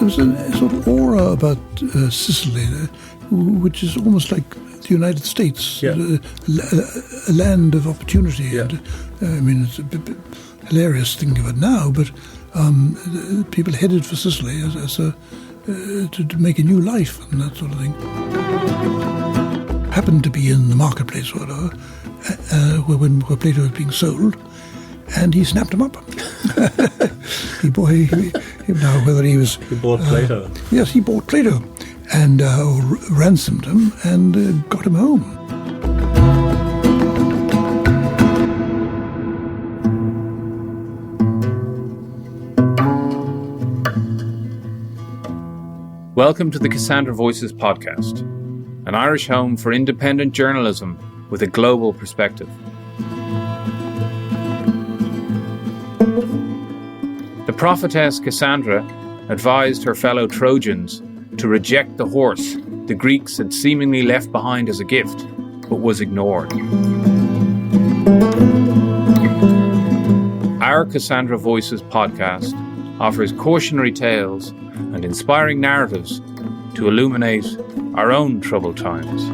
There was a sort of aura about Sicily, which is almost like the United States, a land of opportunity. Yeah. And, it's a bit hilarious thinking of it now, but people headed for Sicily to make a new life and that sort of thing. Happened to be in the marketplace or whatever, where Plato was being sold, and he snapped him up. He bought Plato. Yes, he bought Plato, and ransomed him and got him home. Welcome to the Cassandra Voices podcast, an Irish home for independent journalism with a global perspective. The prophetess Cassandra advised her fellow Trojans to reject the horse the Greeks had seemingly left behind as a gift, but was ignored. Our Cassandra Voices podcast offers cautionary tales and inspiring narratives to illuminate our own troubled times.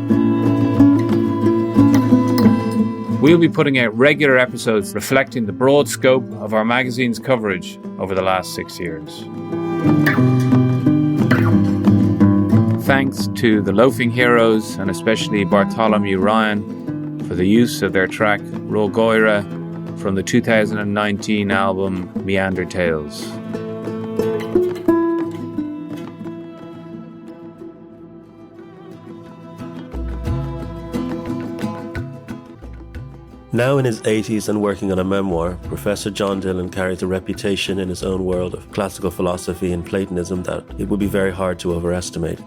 We'll be putting out regular episodes reflecting the broad scope of our magazine's coverage over the last 6 years. Thanks to the Loafing Heroes and especially Bartholomew Ryan for the use of their track Ro Goira from the 2019 album Meander Tales. Now in his 80s and working on a memoir, Professor John Dillon carries a reputation in his own world of classical philosophy and Platonism that it would be very hard to overestimate.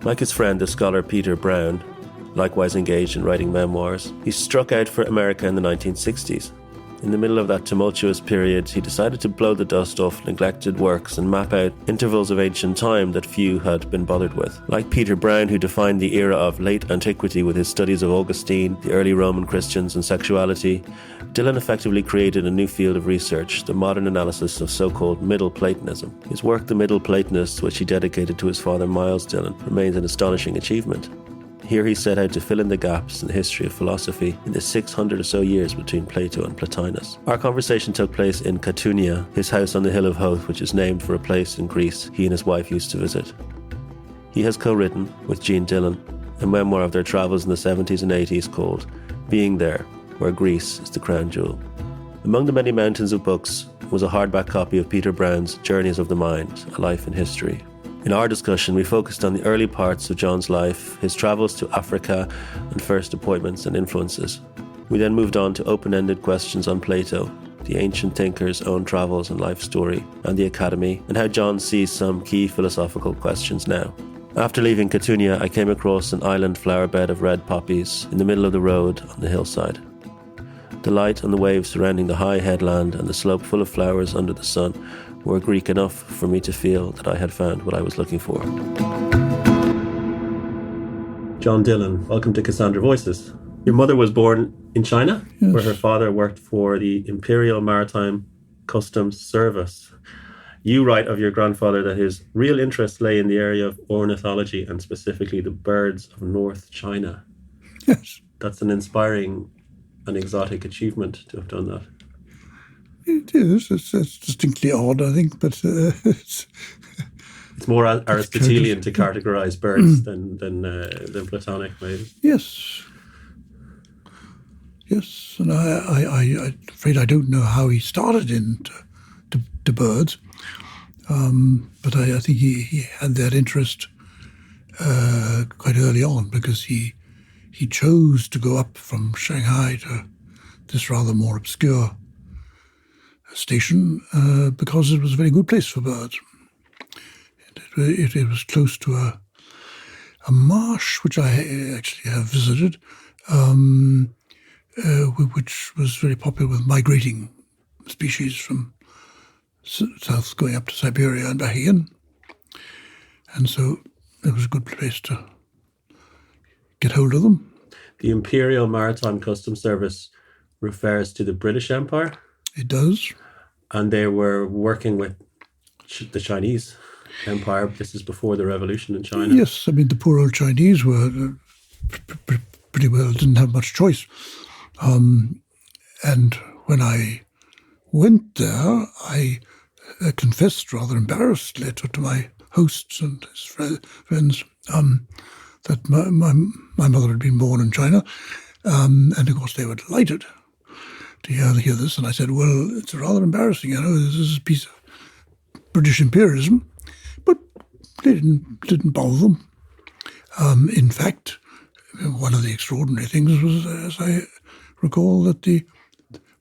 Like his friend, the scholar Peter Brown, likewise engaged in writing memoirs, he struck out for America in the 1960s. In the middle of that tumultuous period, he decided to blow the dust off neglected works and map out intervals of ancient time that few had been bothered with. Like Peter Brown, who defined the era of late antiquity with his studies of Augustine, the early Roman Christians and sexuality, Dillon effectively created a new field of research, the modern analysis of so-called Middle Platonism. His work, The Middle Platonists, which he dedicated to his father Miles Dillon, remains an astonishing achievement. Here he set out to fill in the gaps in the history of philosophy in the 600 or so years between Plato and Plotinus. Our conversation took place in Catounia, his house on the Hill of Hoth, which is named for a place in Greece he and his wife used to visit. He has co-written, with John Dillon, a memoir of their travels in the 70s and 80s called Being There, Where Greece is the Crown Jewel. Among the many mountains of books was a hardback copy of Peter Brown's Journeys of the Mind, A Life in History. In our discussion, we focused on the early parts of John's life, his travels to Africa, and first appointments and influences. We then moved on to open-ended questions on Plato, the ancient thinker's own travels and life story, and the Academy, and how John sees some key philosophical questions now. After leaving Catounia, I came across an island flower bed of red poppies in the middle of the road on the hillside. The light and the waves surrounding the high headland and the slope full of flowers under the sun were Greek enough for me to feel that I had found what I was looking for. John Dillon, welcome to Cassandra Voices. Your mother was born in China, yes, where her father worked for the Imperial Maritime Customs Service. You write of your grandfather that his real interest lay in the area of ornithology and specifically the birds of North China. Yes. That's an inspiring and exotic achievement to have done that. It is. It's distinctly odd, I think, but it's more Aristotelian to categorise birds than Platonic, maybe. Yes, and I'm afraid I don't know how he started into birds, but I think he had that interest quite early on because he chose to go up from Shanghai to this rather more obscure station because it was a very good place for birds. It was close to a marsh which I actually have visited, which was very popular with migrating species from south going up to Siberia and back again. And so it was a good place to get hold of them. The Imperial Maritime Customs Service refers to the British Empire. It does. And they were working with the Chinese. Empire. This is before the revolution in China. Yes, I mean, the poor old Chinese were pretty well, didn't have much choice. And when I went there, I confessed rather embarrassedly to my hosts and his friends that my mother had been born in China. And of course they were delighted to hear this. And I said, well, it's rather embarrassing, this is a piece of British imperialism. But they didn't bother them. In fact, one of the extraordinary things was, as I recall, that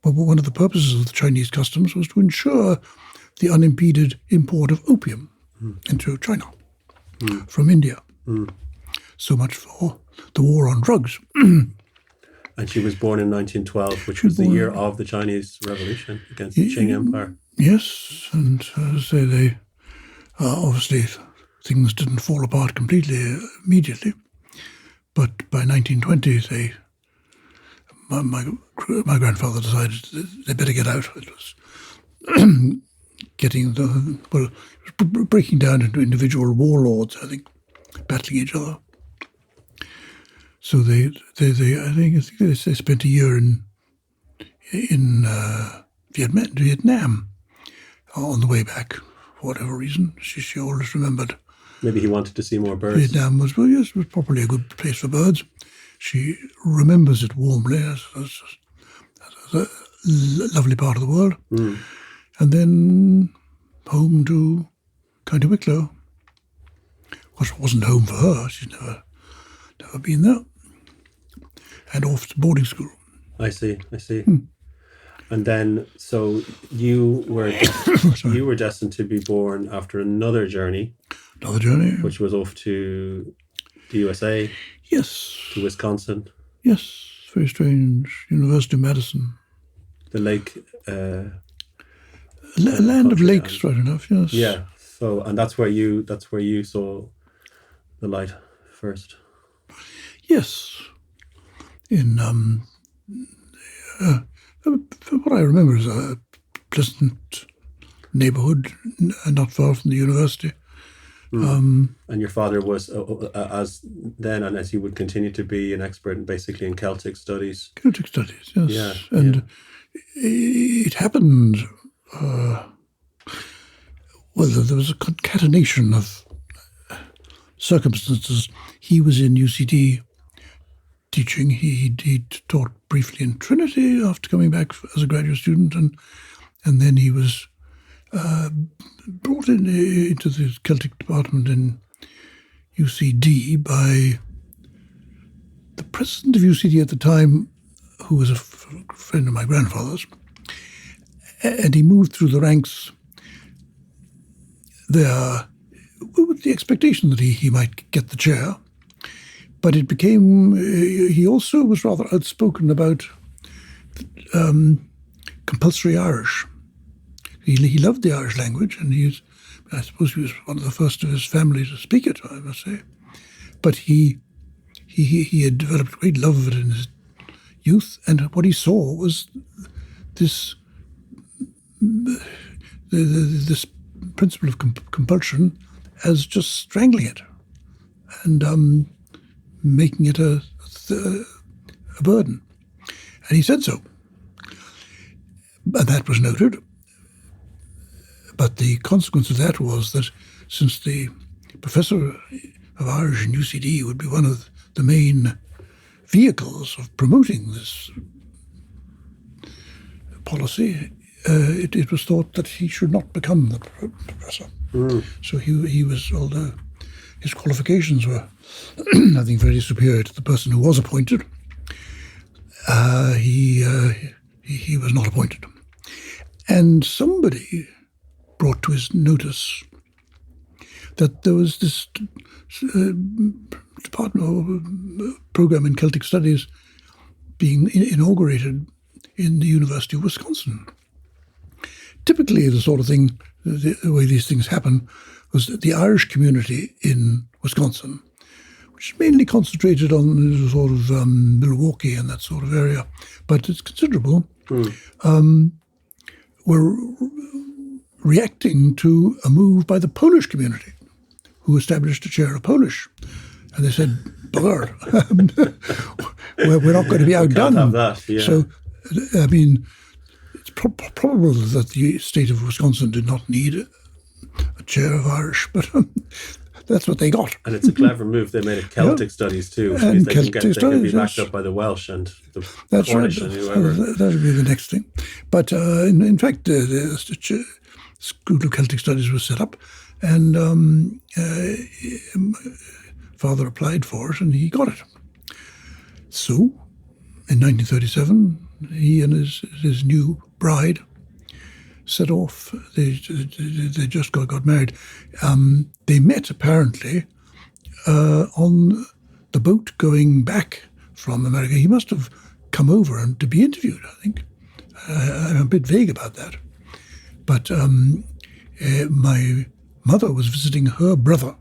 one of the purposes of the Chinese customs was to ensure the unimpeded import of opium into China from India. So much for the war on drugs. And she was born in 1912, which was the year of the Chinese Revolution against the Qing Empire. Yes, and as I say, they obviously things didn't fall apart completely immediately. But by 1920, my grandfather decided they better get out. It was breaking down into individual warlords, I think, battling each other. So they I think they spent a year in Vietnam on the way back for whatever reason. She always remembered. Maybe he wanted to see more birds. Vietnam was probably a good place for birds. She remembers it warmly as a lovely part of the world. And then home to County Wicklow. Of course, it wasn't home for her. She's never been there. And off to boarding school. I see. And then, so you were destined to be born after another journey. Which was off to the USA. Yes. To Wisconsin. Yes, very strange. University of Madison. The lake. Land of lakes, right enough. Yes. Yeah. So, and that's where you saw the light first. Yes. In what I remember is a pleasant neighbourhood, not far from the university. And your father was, as then and as he would continue to be, an expert basically in Celtic studies. Celtic studies, yes. Yeah, and it happened, there was a concatenation of circumstances. He was in UCD teaching. He taught briefly in Trinity after coming back as a graduate student, and then he was brought into the Celtic department in UCD by the president of UCD at the time, who was a friend of my grandfather's, and he moved through the ranks there with the expectation that he might get the chair. But it became, he also was rather outspoken about compulsory Irish. He loved the Irish language, and I suppose he was one of the first of his family to speak it, I must say. But he had developed a great love of it in his youth, and what he saw was this this principle of compulsion as just strangling it and making it a burden. And he said so. And that was noted. But the consequence of that was that since the professor of Irish in UCD would be one of the main vehicles of promoting this policy, it was thought that he should not become the professor. So he was, although his qualifications were, I think, very superior to the person who was appointed, he was not appointed. And somebody brought to his notice that there was this department or program in Celtic Studies being inaugurated in the University of Wisconsin. Typically, the sort of thing, the way these things happen, was that the Irish community in Wisconsin, which is mainly concentrated on sort of Milwaukee and that sort of area, but it's considerable, were reacting to a move by the Polish community, who established a chair of Polish. And they said, bugger, we're not going to be outdone. Can't have that, yeah. So, I mean, it's probable that the state of Wisconsin did not need a chair of Irish, but that's what they got. And it's a clever move. They made it Celtic studies too, which means they can be backed up by the Welsh and the Cornish and whoever. That would be the next thing. But in fact, the School of Celtic Studies was set up, and father applied for it, and he got it. So, in 1937, he and his new bride set off. They just got married. They met apparently on the boat going back from America. He must have come over and to be interviewed, I think. I'm a bit vague about that. But my mother was visiting her brother,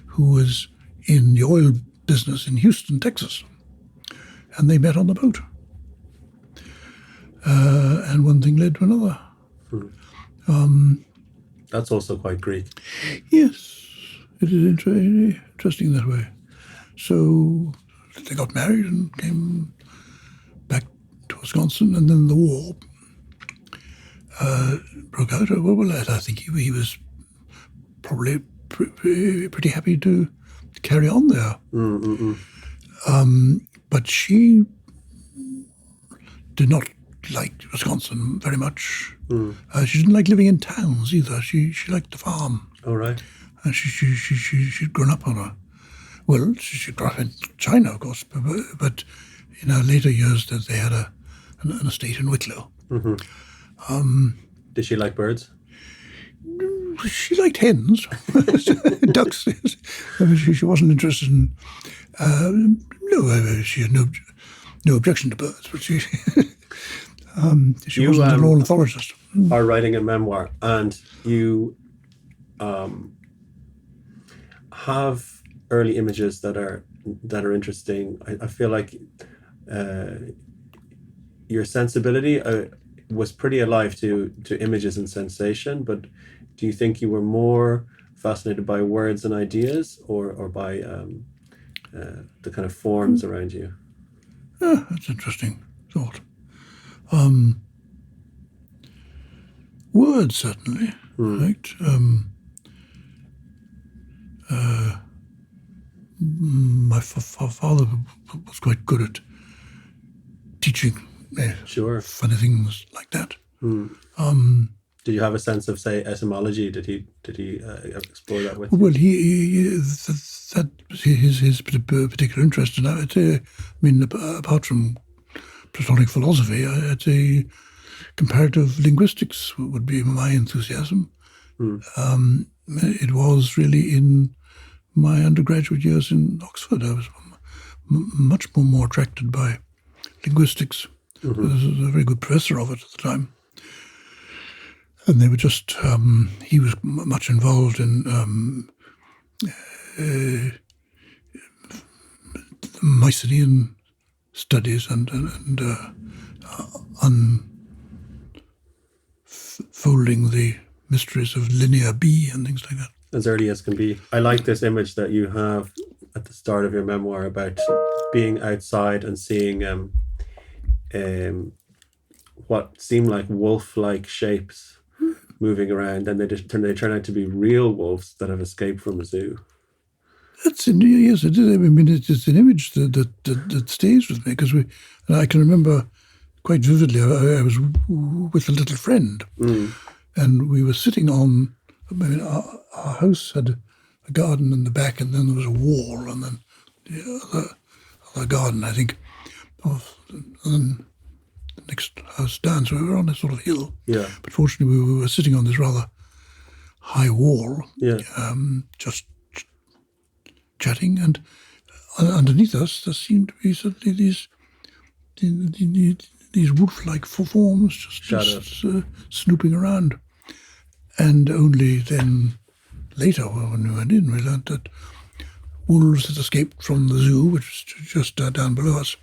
who was in the oil business in Houston, Texas. And they met on the boat. And one thing led to another. That's also quite Greek. Yes, it is interesting that way. So they got married and came back to Wisconsin, and then the war broke out. Well, I think he was probably pretty happy to carry on there. But she did not like Wisconsin very much. She didn't like living in towns either. She liked the farm. Oh, right. And she'd grown up on she grew up in China, of course, but in her later years that they had an estate in Wicklow. Did she like birds? She liked hens, ducks. I mean, she wasn't interested in. She had no objection to birds, but she wasn't an ornithologist. Are writing a memoir, and you have early images that are interesting. I feel like your sensibility was pretty alive to images and sensation, but do you think you were more fascinated by words and ideas or by the kind of forms around you? That's an interesting thought. Words, certainly. Right? My father was quite good at teaching funny things like that. Did you have a sense of, say, etymology? Did he explore that with you? Well, that was his particular interest in that. I mean, apart from Platonic philosophy, I'd say comparative linguistics would be my enthusiasm. It was really in my undergraduate years in Oxford. I was much more attracted by linguistics. I was a very good professor of it at the time. And they were just, he was much involved in Mycenaean studies and unfolding the mysteries of linear B and things like that. As early as can be. I like this image that you have at the start of your memoir about being outside and seeing what seem like wolf-like shapes moving around, and they turn out to be real wolves that have escaped from a zoo. Yes, it is. I mean, it's an image that stays with me because I can remember quite vividly. I was with a little friend, and we were sitting on. I mean, our house had a garden in the back, and then there was a wall, and then the other garden, I think, and then the next house down. So we were on a sort of hill. Yeah. But fortunately, we were sitting on this rather high wall. Yeah. Just chatting, and underneath us there seemed to be suddenly these wolf-like forms just snooping around. And only then, later, when we went in, we learned that wolves had escaped from the zoo, which was just down below us.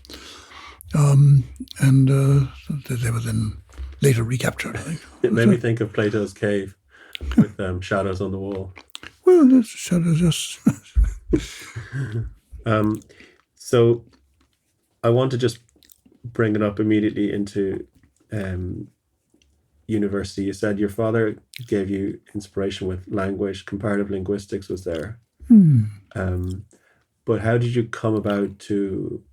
And they were then later recaptured, I think. It made me think of Plato's cave with shadows on the wall. Well, that's shadows, yes. So I want to just bring it up immediately into university. You said your father gave you inspiration with language. Comparative linguistics was there. But how did you come about to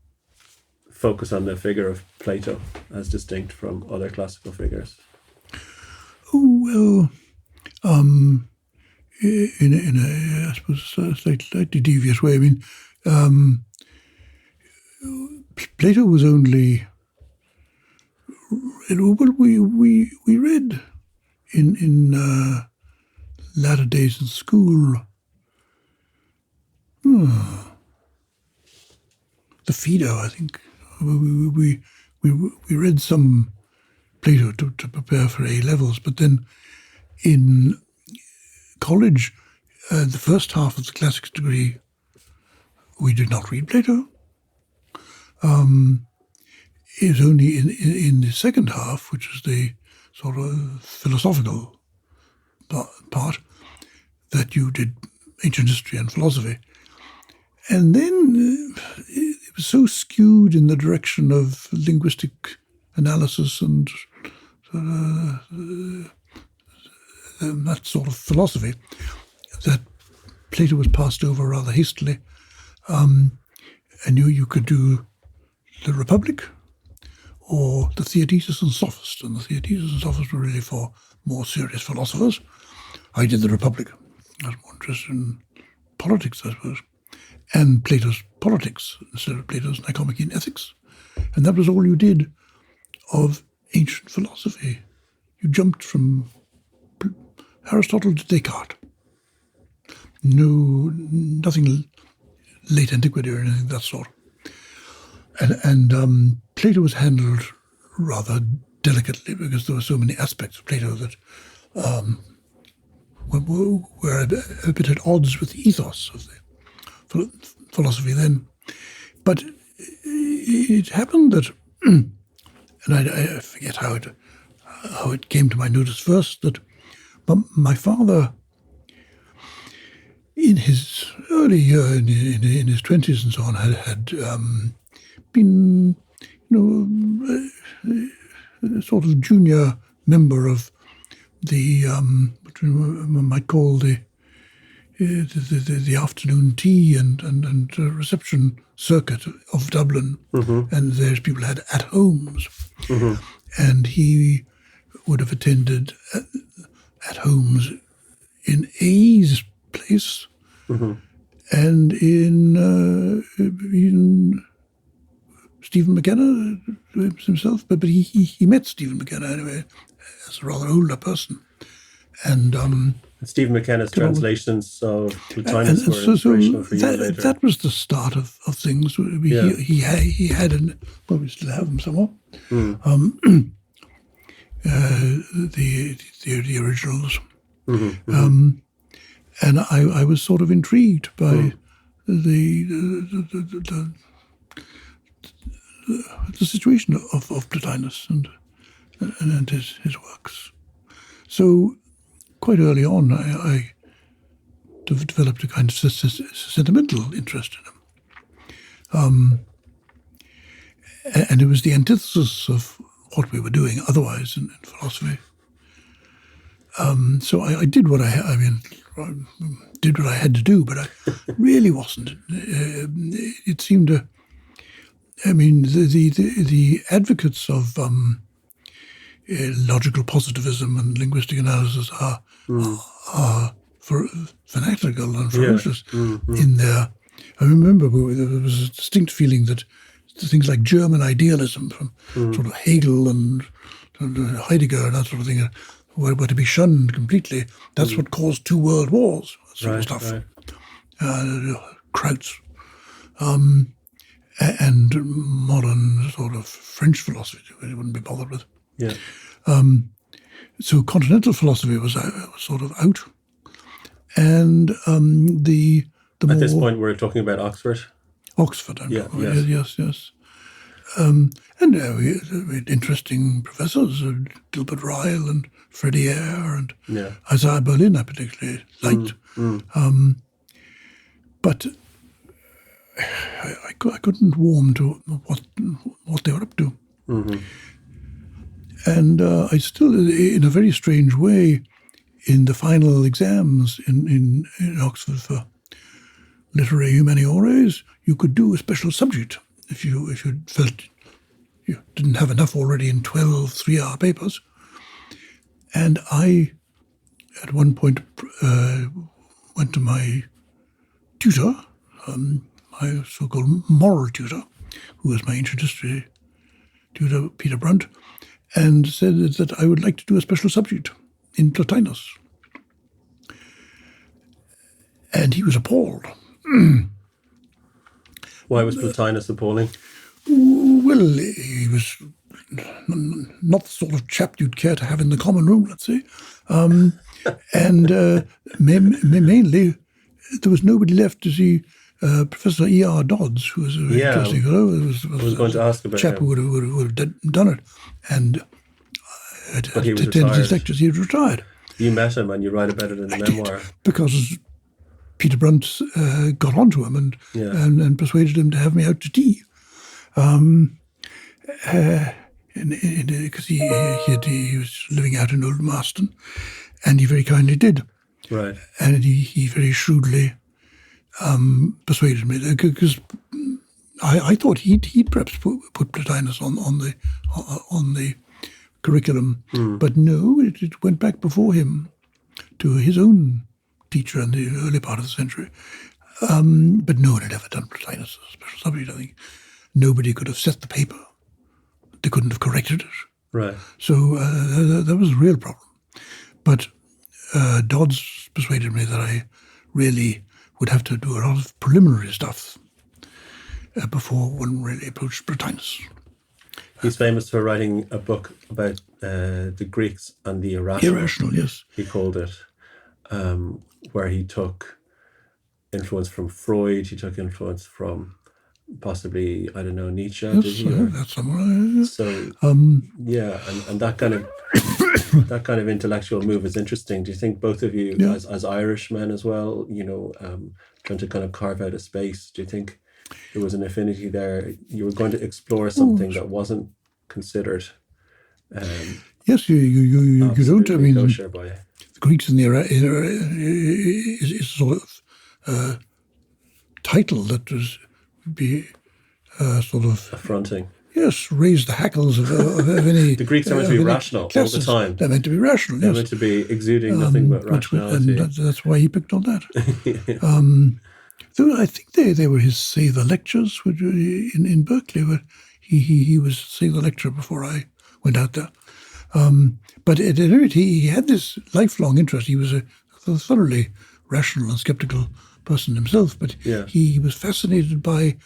focus on the figure of Plato as distinct from other classical figures? Oh, well, in a I suppose, slightly devious way. I mean, Plato was only... Well, we read in latter days in school the Phaedo, I think. We read some Plato to prepare for A levels, but then in college, the first half of the classics degree, we did not read Plato. It was only in the second half, which is the sort of philosophical part, that you did ancient history and philosophy. And then it was so skewed in the direction of linguistic analysis and that sort of philosophy that Plato was passed over rather hastily. And you could do the Republic or the Theaetetus and Sophist. And the Theaetetus and Sophist were really for more serious philosophers. I did the Republic. I was more interested in politics, I suppose, and Plato's politics instead of Plato's Nicomachean ethics. And that was all you did of ancient philosophy. You jumped from Aristotle to Descartes. Nothing late antiquity or anything of that sort. And Plato was handled rather delicately because there were so many aspects of Plato that were a bit at odds with the ethos of the philosophy then. But it happened that, and I forget how it came to my notice first, that my father, in his early year, in his 20s and so on, had been, a sort of junior member of the what one might call the afternoon tea and reception circuit of Dublin, and there's people had at homes, and he would have attended at homes in A's place, and in Stephen McKenna himself, but he met Stephen McKenna anyway as a rather older person, and Stephen McKenna's translations of Platonism were inspirational for you later. That was the start of things. He had, and well, we still have them somewhere. The originals, and I was sort of intrigued by the situation of Plotinus and his works. So quite early on, I developed a kind of sentimental interest in him, and it was the antithesis of what we were doing otherwise in philosophy. So I did what I did what I had to do, but I really wasn't. It seemed to. I mean, the advocates of logical positivism and linguistic analysis are fanatical and ferocious in their. I remember there was a distinct feeling that things like German idealism from sort of Hegel and Heidegger and that sort of thing were to be shunned completely. That's what caused 2 world wars, that sort of stuff. Krauts. And modern sort of French philosophy, we wouldn't be bothered with. Yeah. So continental philosophy was sort of out, and the at this point we're talking about Oxford. Oxford, yes. We had interesting professors, Gilbert Ryle and Freddie Eyre and Isaiah Berlin I particularly liked. But I couldn't warm to what they were up to. And I still, in a very strange way, in the final exams in Oxford for literary humaniores, you could do a special subject if you felt you didn't have enough already in 12 3-hour papers. And I, at one point, went to my tutor, my so-called moral tutor, who was my ancient history tutor, Peter Brunt, and said that I would like to do a special subject in Plotinus. And he was appalled. Why was Plotinus appalling? Well, he was not the sort of chap you'd care to have in the common room, let's say. And mainly, there was nobody left to see Professor E.R. Dodds, who was a very interesting fellow. I was going to ask about chap him. who would have done it. And attended his lectures. He was retired. You met him and you write about it in the memoir. Did, because Peter Brunt got onto him and persuaded him to have me out to tea. Because he was living out in Old Marston, and he very kindly did. Right. And he very shrewdly persuaded me, because I thought he'd perhaps put Plotinus on the curriculum, but no, it went back before him to his own teacher in the early part of the century. But no one had ever done Plotinus as a special subject. I think nobody could have set the paper. They couldn't have corrected it. Right. So that was a real problem. But Dodds persuaded me that I really would have to do a lot of preliminary stuff before one really approached Plotinus. He's famous for writing a book about the Greeks and the irrational. Irrational, yes. He called it, where he took influence from Freud, he took influence from possibly, I don't know, Nietzsche, yes, did he? That's somewhere. So, and that kind of that kind of intellectual move is interesting. Do you think both of you, as Irishmen as well, trying to kind of carve out a space, do you think there was an affinity there? You were going to explore something that wasn't considered. Yes, you don't. I mean, the Greeks in the era is sort of title that was be sort of affronting. Yes, raise the hackles of any. The Greeks are meant to be rational all the time. They're meant to be rational. Yes, they're meant to be exuding nothing but rationality. And that's why he picked on that. Though I think they were his say the lectures in Berkeley, where he was say the lecturer before I went out there. But at any rate, he had this lifelong interest. He was a thoroughly rational and skeptical person himself, but he was fascinated by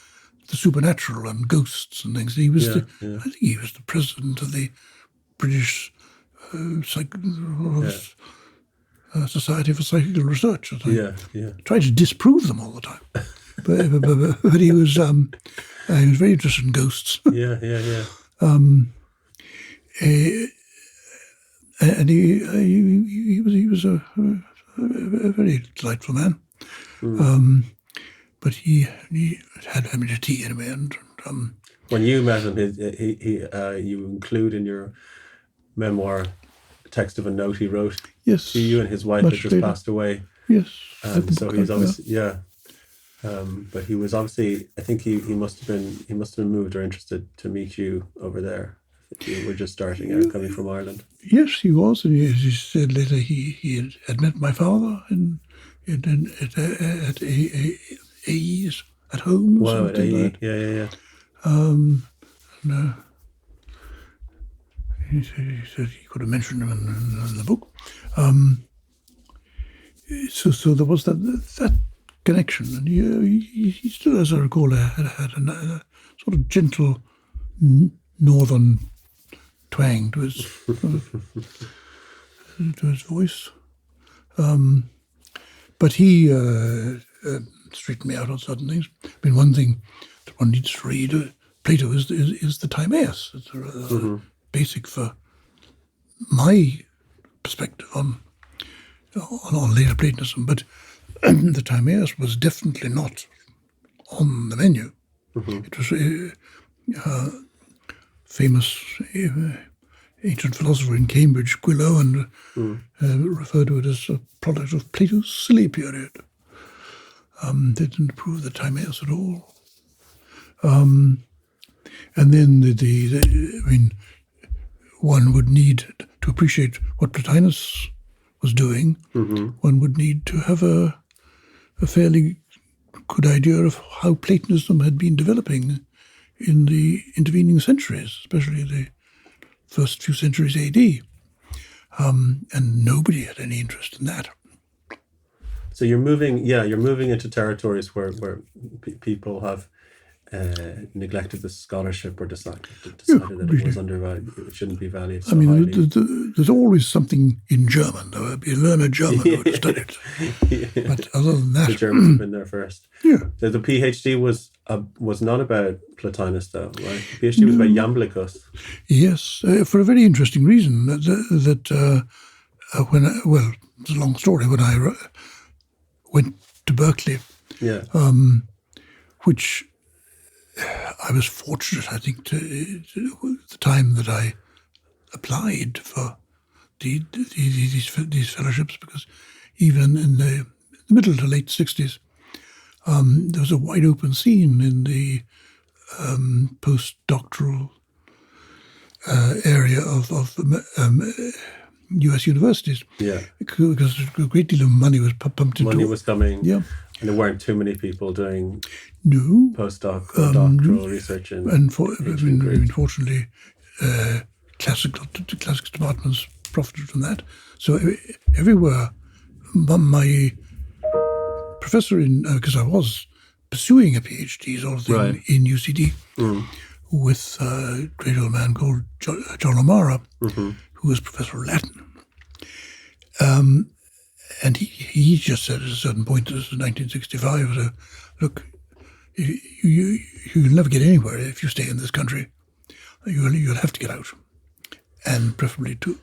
the supernatural and ghosts and things. He was I think he was the president of the British Society for Psychical Research. I think. Tried to disprove them all the time, but he was very interested in ghosts. And he was a very delightful man. But he had me to tea anyway. And when you met him, you include in your memoir a text of a note he wrote to you, and his wife had just passed away. Yes, so he was obviously but he was obviously, I think he must have been moved or interested to meet you over there. You were just starting out, coming from Ireland. Yes, he was, and as he said later, he had met my father at AE's at home. Or wow, at AE, like yeah. He said he could have mentioned him in the book. So there was that connection, and he still, as I recall, had a sort of gentle northern twang to his voice. But he straightened me out on certain things. I mean, one thing that one needs to read Plato is the Timaeus. It's basic for my perspective on later Platonism, but the Timaeus was definitely not on the menu. It was famous ancient philosopher in Cambridge, Quillo, and referred to it as a product of Plato's silly period. They didn't approve the Timaeus at all. And then one would need to appreciate what Plotinus was doing. One would need to have a fairly good idea of how Platonism had been developing in the intervening centuries, especially the first few centuries AD. And nobody had any interest in that. So you're moving into territories where people have neglected the scholarship or decided that it was undervalued. It shouldn't be valued so highly. There's always something in German. There would be a learner German who would have studied. But other than that, the Germans have been there first. Yeah. So the PhD was not about Plotinus, though, right? The PhD was about Iamblichus. Yes, for a very interesting reason. It's a long story. When I went to Berkeley, which I was fortunate, I think, to the time that I applied for these fellowships, because even in the middle to late 60s, there was a wide open scene in the postdoctoral area of U.S. universities. Yeah, because a great deal of money was pumped into. Money was coming. Yeah. And there weren't too many people doing postdoc or doctoral research in unfortunately, classics departments profited from that. So everywhere, my professor because I was pursuing a PhD sort of thing in UCD with a great old man called John O'Mara, who was professor of Latin. And he just said at a certain point, this was 1965, look, you'll never get anywhere if you stay in this country. You'll have to get out, and preferably to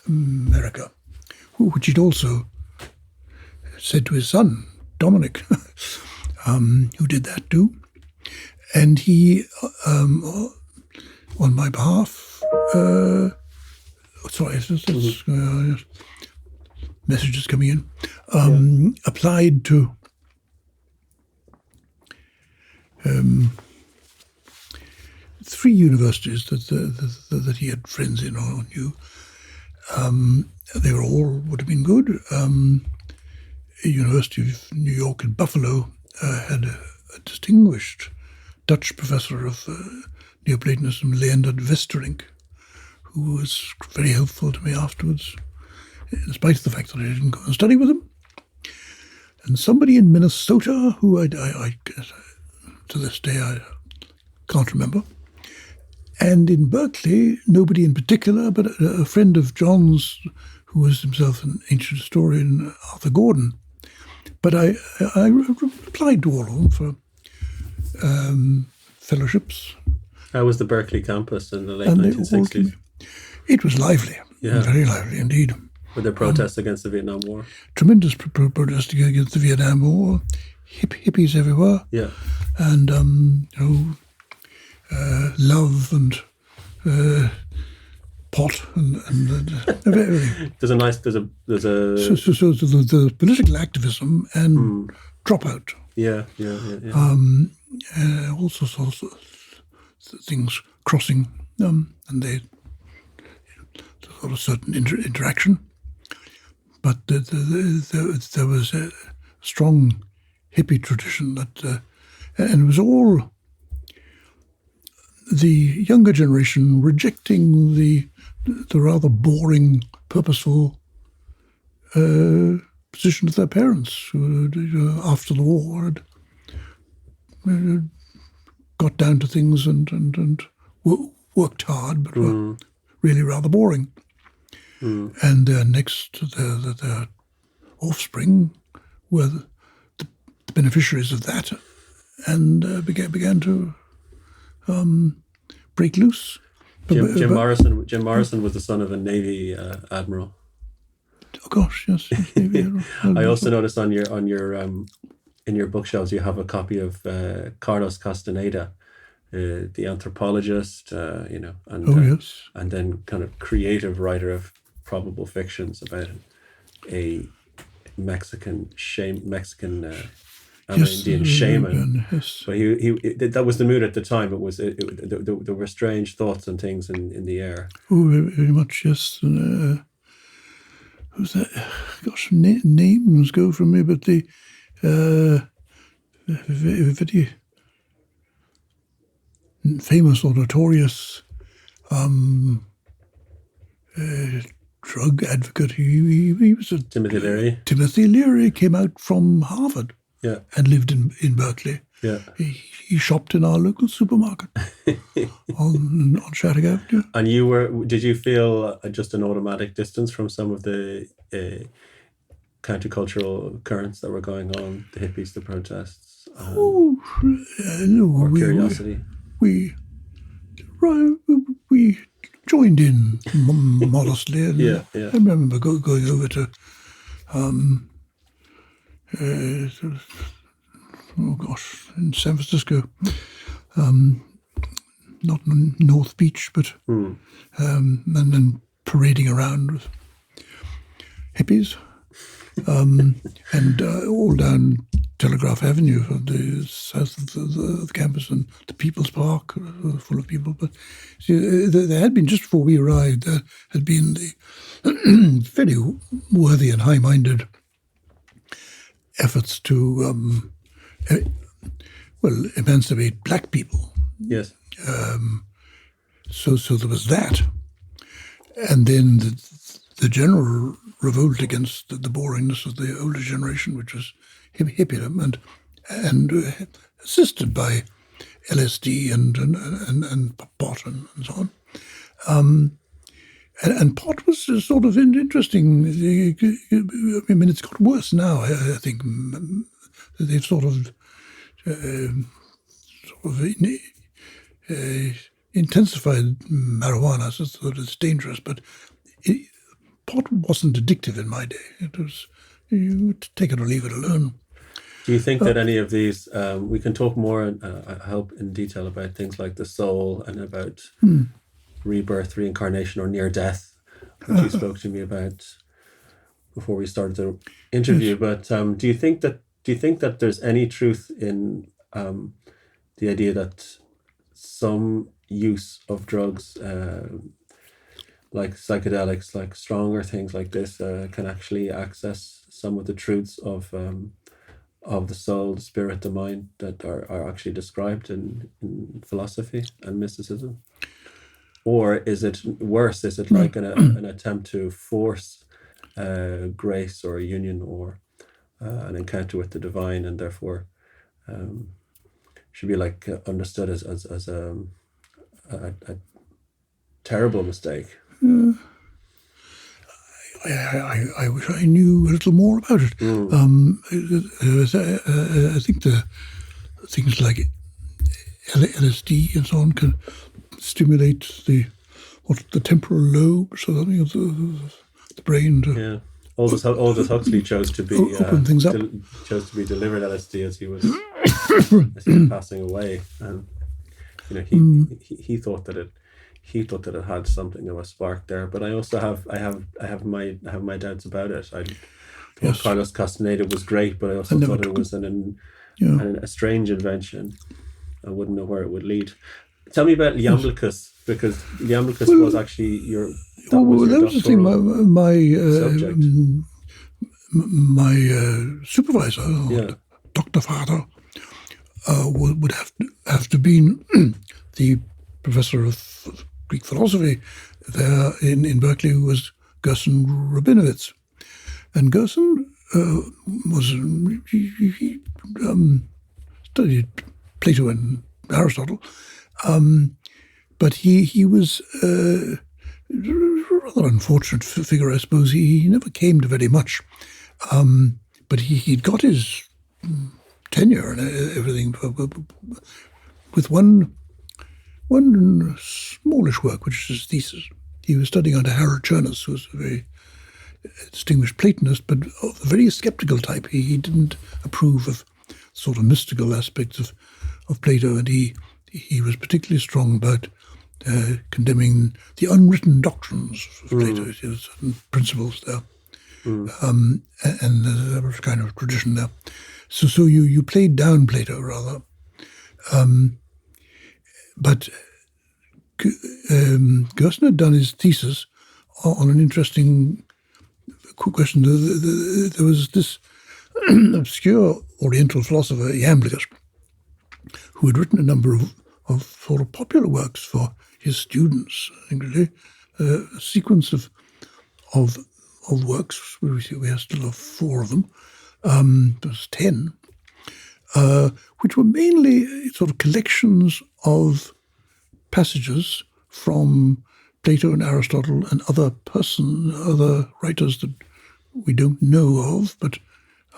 America, which he'd also said to his son, Dominic, who did that too. And he, on my behalf, messages coming in, applied to three universities that he had friends in or knew. They would have been good. University of New York in Buffalo had a distinguished Dutch professor of Neoplatonism, Leendert Westerink, who was very helpful to me afterwards, in spite of the fact that I didn't go and study with him. And somebody in Minnesota, who I to this day I can't remember. And in Berkeley, nobody in particular, but a friend of John's, who was himself an ancient historian, Arthur Gordon. But I applied to all of them for fellowships. How was the Berkeley campus in the late 1960s? It was lively, very lively indeed. Were there protests against the Vietnam War? Tremendous protests against the Vietnam War, hippies everywhere, and love and pot and everything. So the political activism and dropout. All sorts of things crossing, and they sort of certain interaction. But there was a strong hippie tradition that, and it was all the younger generation rejecting the rather boring, purposeful position of their parents, who after the war had got down to things and worked hard, but were really rather boring. And their offspring were the beneficiaries of that and began to break loose. Jim Morrison was the son of a Navy admiral. Oh gosh, yes. I also noticed on your in your bookshelves you have a copy of Carlos Castaneda, the anthropologist, and then kind of creative writer of probable fictions about a Mexican Amerindian shaman. Yes. But that was the mood at the time. There were strange thoughts and things in the air. Oh, very much, yes. Who's that? Gosh, names go from me, but the very famous or notorious drug advocate. He was Timothy Leary. Timothy Leary came out from Harvard. Yeah. And lived in Berkeley. Yeah. He shopped in our local supermarket on Shattuck Avenue. And did you feel just an automatic distance from some of the countercultural currents that were going on, the hippies, the protests? No. Or curiosity? We joined in modestly. And yeah. I remember going over to in San Francisco, not North Beach, but and then parading around with hippies, and all down Telegraph Avenue, on the south of the campus, and the People's Park, full of people. But see, there had been, just before we arrived, there had been the very worthy and high-minded efforts to emancipate black people. Yes. So there was that, and then the general revolt against the boringness of the older generation, which was hippiedom, and assisted by LSD and pot and so on. And pot was sort of interesting. I mean, it's got worse now. I think they've sort of intensified marijuana, so that it's dangerous. But pot wasn't addictive in my day. It was, you would take it or leave it alone. Do you think that any of these, we can talk more, I hope, in detail about things like the soul and about rebirth, reincarnation, or near death, which you spoke to me about before we started the interview. But do you think that there's any truth in the idea that some use of drugs, like psychedelics, like stronger things like this, can actually access some of the truths of the soul, the spirit, the mind that are actually described in philosophy and mysticism? Or is it worse? Is it like an attempt to force grace or a union or an encounter with the divine, and therefore should be like understood as a terrible mistake? I wish I knew a little more about it. I think the things like LSD and so on can stimulate the temporal lobe, so that the brain. Aldous Huxley chose to be open things up. Chose to be delivered LSD as he was passing away, and he thought that it had something of a spark there. But I also have my doubts about it. I thought Carlos Castaneda was great, but I also thought it was a strange invention. I wouldn't know where it would lead. Tell me about Iamblichus, because Iamblichus was actually your. That was the thing. My supervisor, Dr. Vater, would have to be the professor of Greek philosophy there in Berkeley, who was Gerson Rabinowitz. And Gerson he studied Plato and Aristotle, but he was a rather unfortunate figure, I suppose. He never came to very much, but he'd got his tenure and everything, with one smallish work, which is his thesis. He was studying under Harold Chernus, who was a very distinguished Platonist, but of the very skeptical type. He didn't approve of sort of mystical aspects of Plato, and he was particularly strong about condemning the unwritten doctrines of Plato. There were certain principles there, and there was a kind of tradition there. So you played down Plato rather, but Gerson had done his thesis on an interesting question. There was this obscure Oriental philosopher, Iamblichus, who had written a number of sort of popular works for his students. I think really a sequence of works. We still have 4 of them. There was 10, which were mainly sort of collections of passages from Plato and Aristotle and other writers that we don't know of, but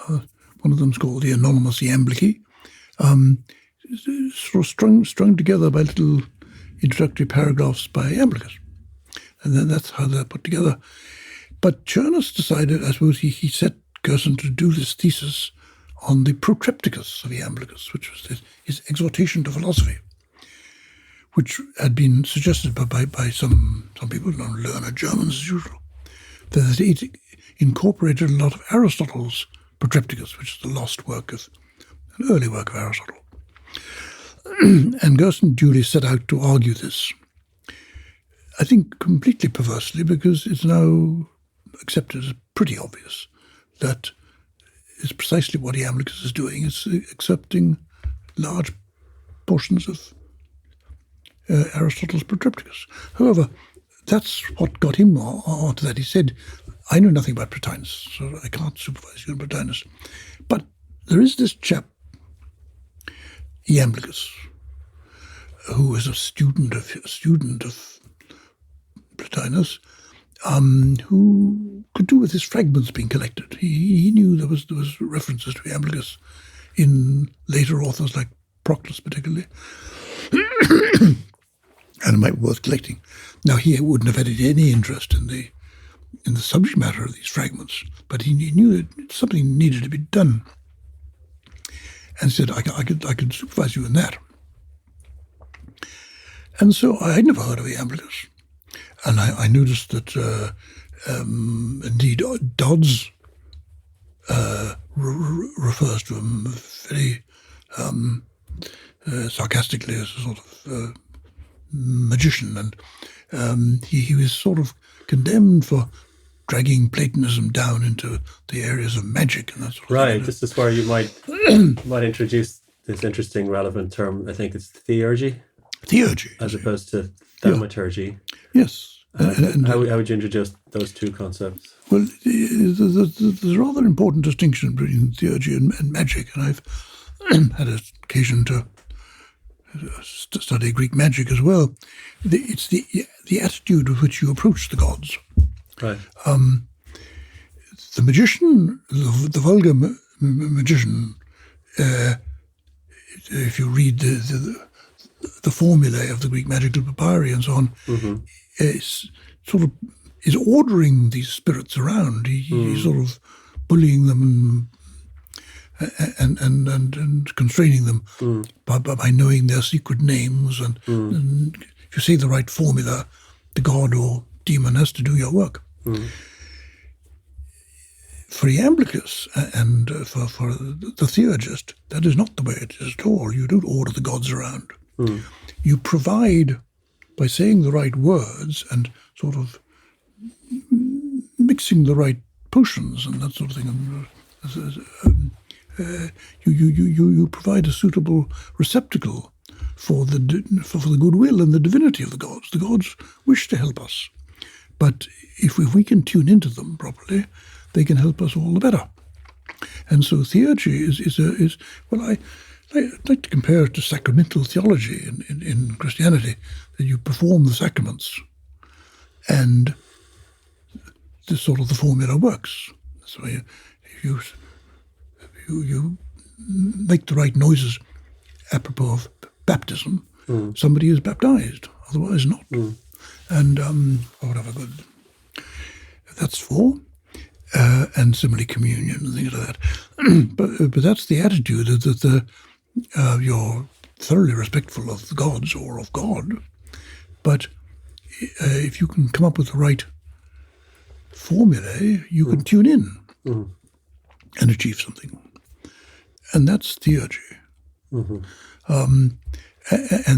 one of them is called the Anonymous Iamblichi, sort of strung together by little introductory paragraphs by Iamblichus. And then that's how they're put together. But Chernus decided, I suppose, he set Gerson to do this thesis on the Protrepticus of Iamblichus, which was his exhortation to philosophy, which had been suggested by some people, learned Germans as usual, that it incorporated a lot of Aristotle's Protrepticus, which is the lost work of an early work of Aristotle. And Gerson duly set out to argue this, I think completely perversely, because it's now accepted as pretty obvious that it's precisely what Iamblichus is doing. It's accepting large portions of Aristotle's Protrepticus. However, that's what got him onto that. He said, I know nothing about Plotinus, so I can't supervise you on Plotinus. But there is this chap, Iamblichus, who was a student of Plotinus, who could do with his fragments being collected. He knew there was references to Iamblichus in later authors like Proclus particularly, and it might be worth collecting. Now he wouldn't have had any interest in the subject matter of these fragments, but he knew that something needed to be done, and said, I could supervise you in that. And so I had never heard of Iamblichus, and I noticed that indeed Dodds refers to him very sarcastically as a sort of magician, and he was sort of condemned for dragging Platonism down into the areas of magic and that sort of thing. Right, this is where you might introduce this interesting relevant term. I think it's theurgy. Theurgy. As opposed to thaumaturgy. Yes. How would you introduce those two concepts? Well, there's a rather important distinction between theurgy and magic, and I've had occasion to study Greek magic as well. It's the attitude with which you approach the gods. Right. The magician, the vulgar magician, if you read the formulae of the Greek magical papyri and so on, is ordering these spirits around. He's sort of bullying them and constraining them by knowing their secret names. And if you say the right formula, the god or demon has to do your work. For Iamblichus and for the theurgist, that is not the way it is at all. You don't order the gods around. You provide, by saying the right words and sort of mixing the right potions and that sort of thing, you provide a suitable receptacle for the goodwill and the divinity of the gods. The gods wish to help us, but if we can tune into them properly, they can help us all the better. And so theurgy is I like to compare it to sacramental theology in Christianity, that you perform the sacraments and the formula works. So you make the right noises apropos of baptism, somebody is baptized, otherwise not. And whatever good that's for. And similarly communion and things like that. but that's the attitude that you're thoroughly respectful of the gods or of God, but if you can come up with the right formulae, you can tune in and achieve something. And that's theurgy. And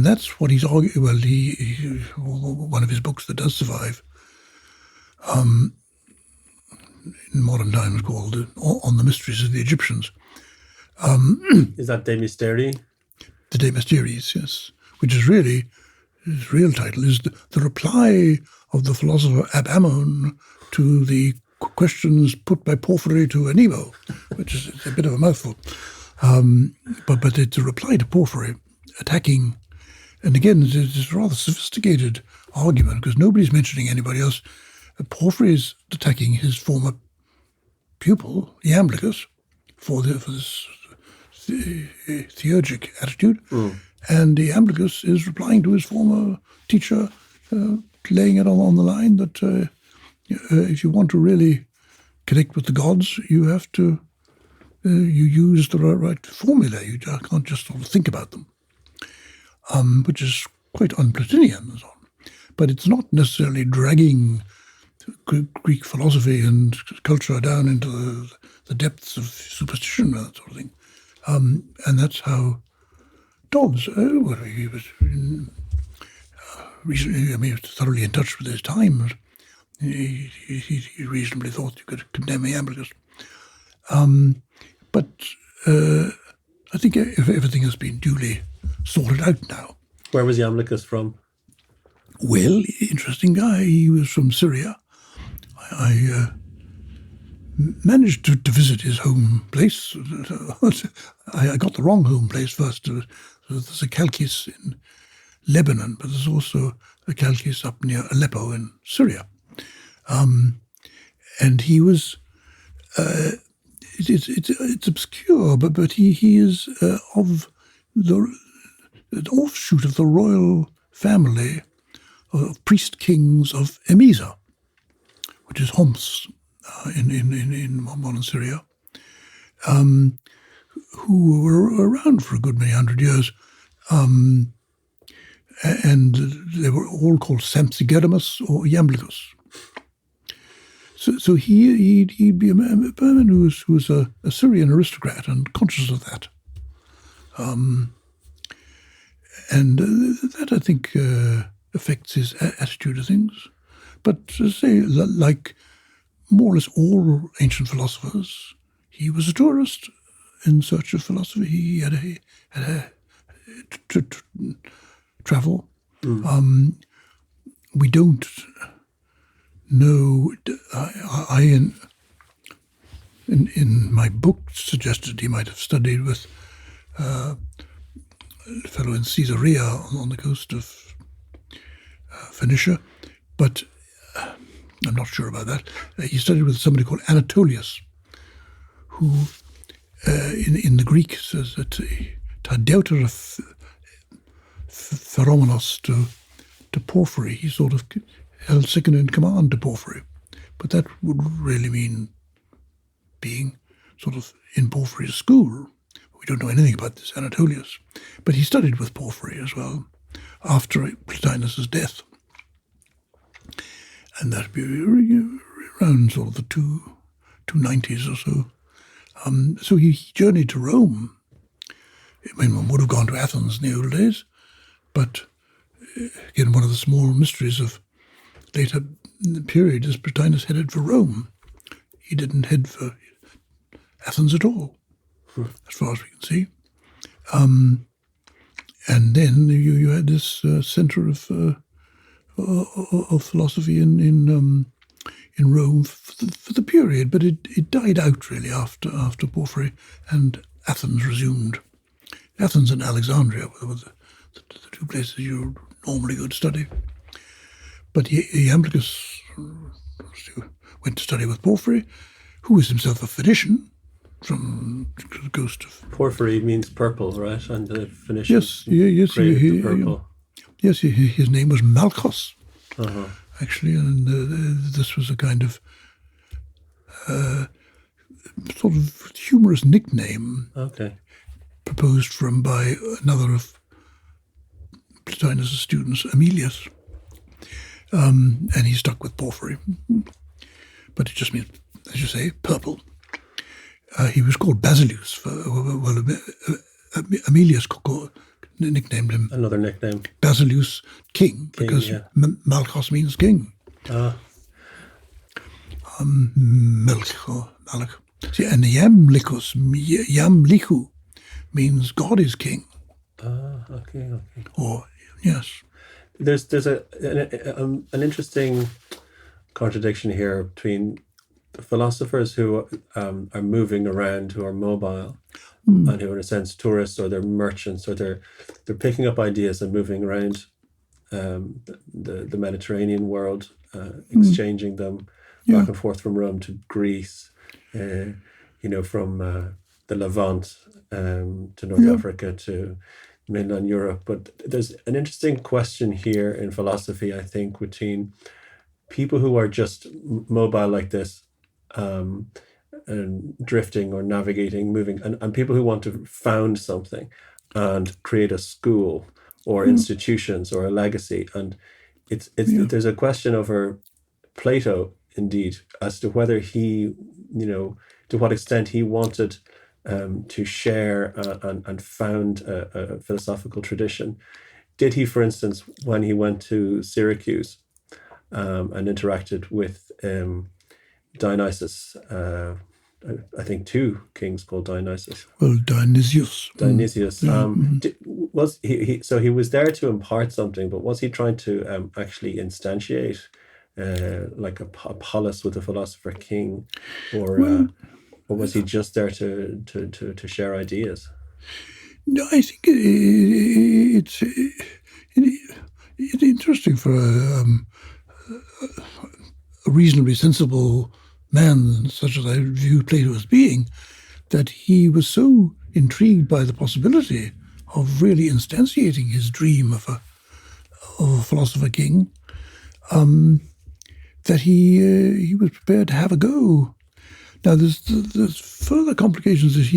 that's what he's arguing. Well, he one of his books that does survive in modern times called On the Mysteries of the Egyptians. Is that De Mysteri? The De Mysteries, yes. Which is really, his real title is the reply of the philosopher Abammon to the questions put by Porphyry to Anebo, which is a bit of a mouthful. But it's a reply to Porphyry, attacking, and again, it's a rather sophisticated argument because nobody's mentioning anybody else. Porphyry is attacking his former pupil, Iamblichus, for this theurgic attitude, and Iamblichus is replying to his former teacher, laying it on the line that if you want to really connect with the gods, you have to you use the right formula. You can't just sort of think about them, which is quite un-Platonian and so on. But it's not necessarily dragging Greek philosophy and culture down into the depths of superstition and that sort of thing. And that's how Dobbs, he was recently, thoroughly in touch with his times. He reasonably thought you could condemn Iamblichus. But I think everything has been duly sorted out now. Where was Iamblichus from? Well, interesting guy. He was from Syria. I managed to visit his home place. I got the wrong home place first. There's a Chalkis in Lebanon, but there's also a Chalkis up near Aleppo in Syria. And he was, it's obscure, but he is of an offshoot of the royal family of priest kings of Emesa, which is Homs in modern Syria, who were around for a good many hundred years. And they were all called Sampsigeramus or Iamblichus. So he'd be a man who was a Syrian aristocrat and conscious of that. And that, I think, affects his attitude to things. But to say, like more or less all ancient philosophers, he was a tourist in search of philosophy. He had to travel. We don't know. I in my book suggested he might have studied with a fellow in Caesarea on the coast of Phoenicia, but I'm not sure about that. He studied with somebody called Anatolius, who in the Greek says that ta deuter pheromenos to Porphyry. He sort of held second in command to Porphyry, but that would really mean being sort of in Porphyry's school. We don't know anything about this Anatolius, but he studied with Porphyry as well after Plotinus' death. And that'd be around sort of the 290s or so. So he journeyed to Rome. I mean, one would have gone to Athens in the old days, but again, one of the small mysteries of later period is Plotinus headed for Rome. He didn't head for Athens at all, as far as we can see. And then you had this centre of philosophy in Rome for the period, but it died out really after Porphyry, and Athens resumed. Athens and Alexandria were the two places you normally go to study. But Iamblichus went to study with Porphyry, who was himself a Phoenician from of ghost of. Porphyry means purple, right? And the Phoenicians Yes, created the purple. Yes, his name was Malchus, Uh-huh. actually, and this was a kind of sort of humorous nickname proposed for him by another of Plotinus' students, Emilius, and he stuck with porphyry. But it just means, as you say, purple. He was called Basileus. Emilius nicknamed him. Another nickname. Basileus, king because Malchus means king. Milk or Malach. See, and Yamlichus, Yamlichu, means God is king. Okay. Or yes. There's an interesting contradiction here between the philosophers who are moving around, who are mobile, and who are in a sense tourists, or they're merchants, or they're picking up ideas and moving around the Mediterranean world, exchanging them back and forth from Rome to Greece, from the Levant to North Africa to mainland Europe. But there's an interesting question here in philosophy, I think, between people who are just mobile like this, and drifting or navigating, moving, and people who want to found something and create a school or institutions or a legacy. And there's a question over Plato, indeed, as to whether he, to what extent he wanted to share and found a philosophical tradition. Did he, for instance, when he went to Syracuse and interacted with Dionysus, I think two kings called Dionysus. Well, Dionysius. Was he? So he was there to impart something, but was he trying to actually instantiate like a polis with a philosopher king, or was he just there to share ideas? No, I think it's interesting for a reasonably sensible man, such as I view Plato as being, that he was so intrigued by the possibility of really instantiating his dream of a philosopher king, that he was prepared to have a go. Now, there's further complications. That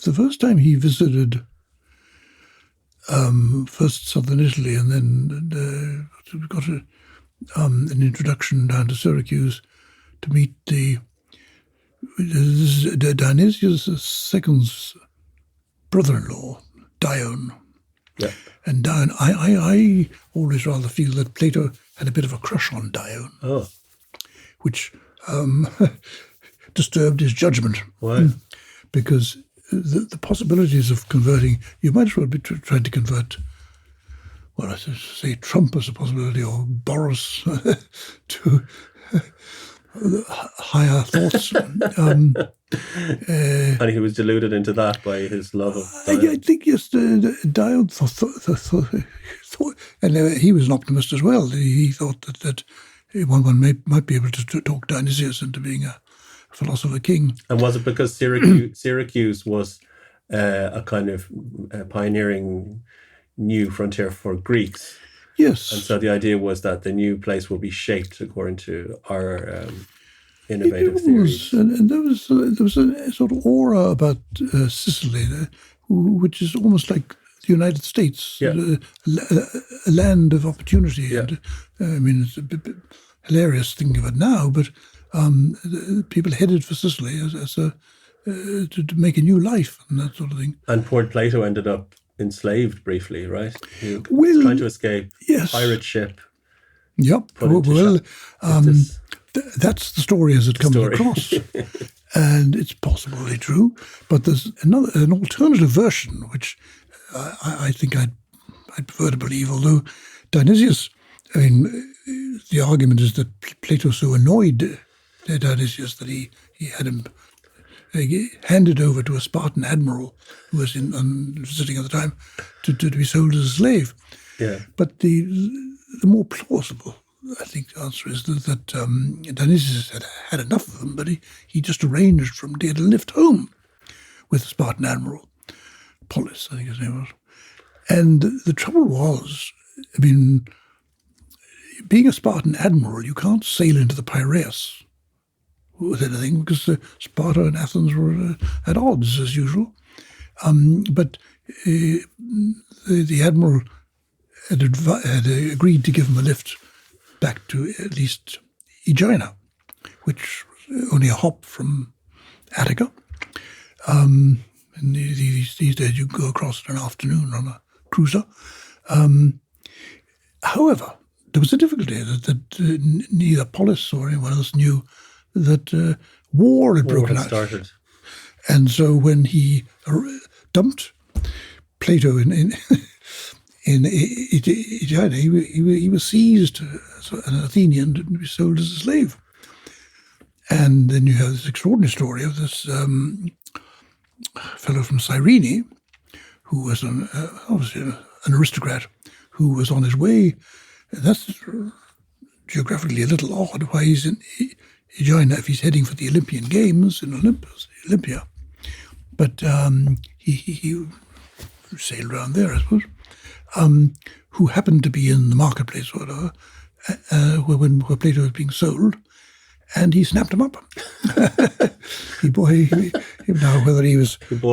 the first time he visited first southern Italy, and then got an introduction down to Syracuse to meet Dionysius' second's brother-in-law, Dion. Yeah. And Dion, I always rather feel that Plato had a bit of a crush on Dion, which disturbed his judgment. Why? Because the possibilities of converting, you might as well be trying to convert, well, I should say Trump as a possibility, or Boris to higher thoughts. And he was deluded into that by his love of Dion. I think, yes, Dion thought, and he was an optimist as well. He thought that one might be able to talk Dionysius into being a philosopher king. And was it because Syracuse was a kind of pioneering new frontier for Greeks? Yes. And so the idea was that the new place will be shaped according to our innovative theories. And there was a sort of aura about Sicily, which is almost like the United States, a land of opportunity. Yeah. And, I mean, it's a bit hilarious thinking of it now, but people headed for Sicily to make a new life and that sort of thing. And poor Plato ended up enslaved briefly, right? He was trying to escape. Yes. Pirate ship. Yep. That's the story as it comes across. And it's possibly true. But there's an alternative version, which I think I'd prefer to believe, although Dionysius, I mean, the argument is that Plato so annoyed Dionysius that he had him handed over to a Spartan admiral who was visiting at the time to be sold as a slave. Yeah. But the more plausible, I think, the answer is that Dionysius had enough of them, but he just arranged for him to get a lift home, with the Spartan admiral, Polis, I think his name was. And the trouble was, I mean, being a Spartan admiral, you can't sail into the Piraeus with anything because Sparta and Athens were at odds as usual. But the admiral had agreed to give him a lift back to at least Aegina, which was only a hop from Attica. And these days you go across in an afternoon on a cruiser. However, there was a difficulty that neither Polis or anyone else knew that war had broken out. Started. And so when he dumped Plato in Aegina, he was seized as an Athenian and be sold as a slave. And then you have this extraordinary story of this fellow from Cyrene, who was obviously an aristocrat, who was on his way. That's geographically a little odd why he's in Aegina if he's heading for the Olympian Games in Olympia. But he sailed around there, I suppose, who happened to be in the marketplace or whatever, where Plato was being sold, and he snapped him up. He bought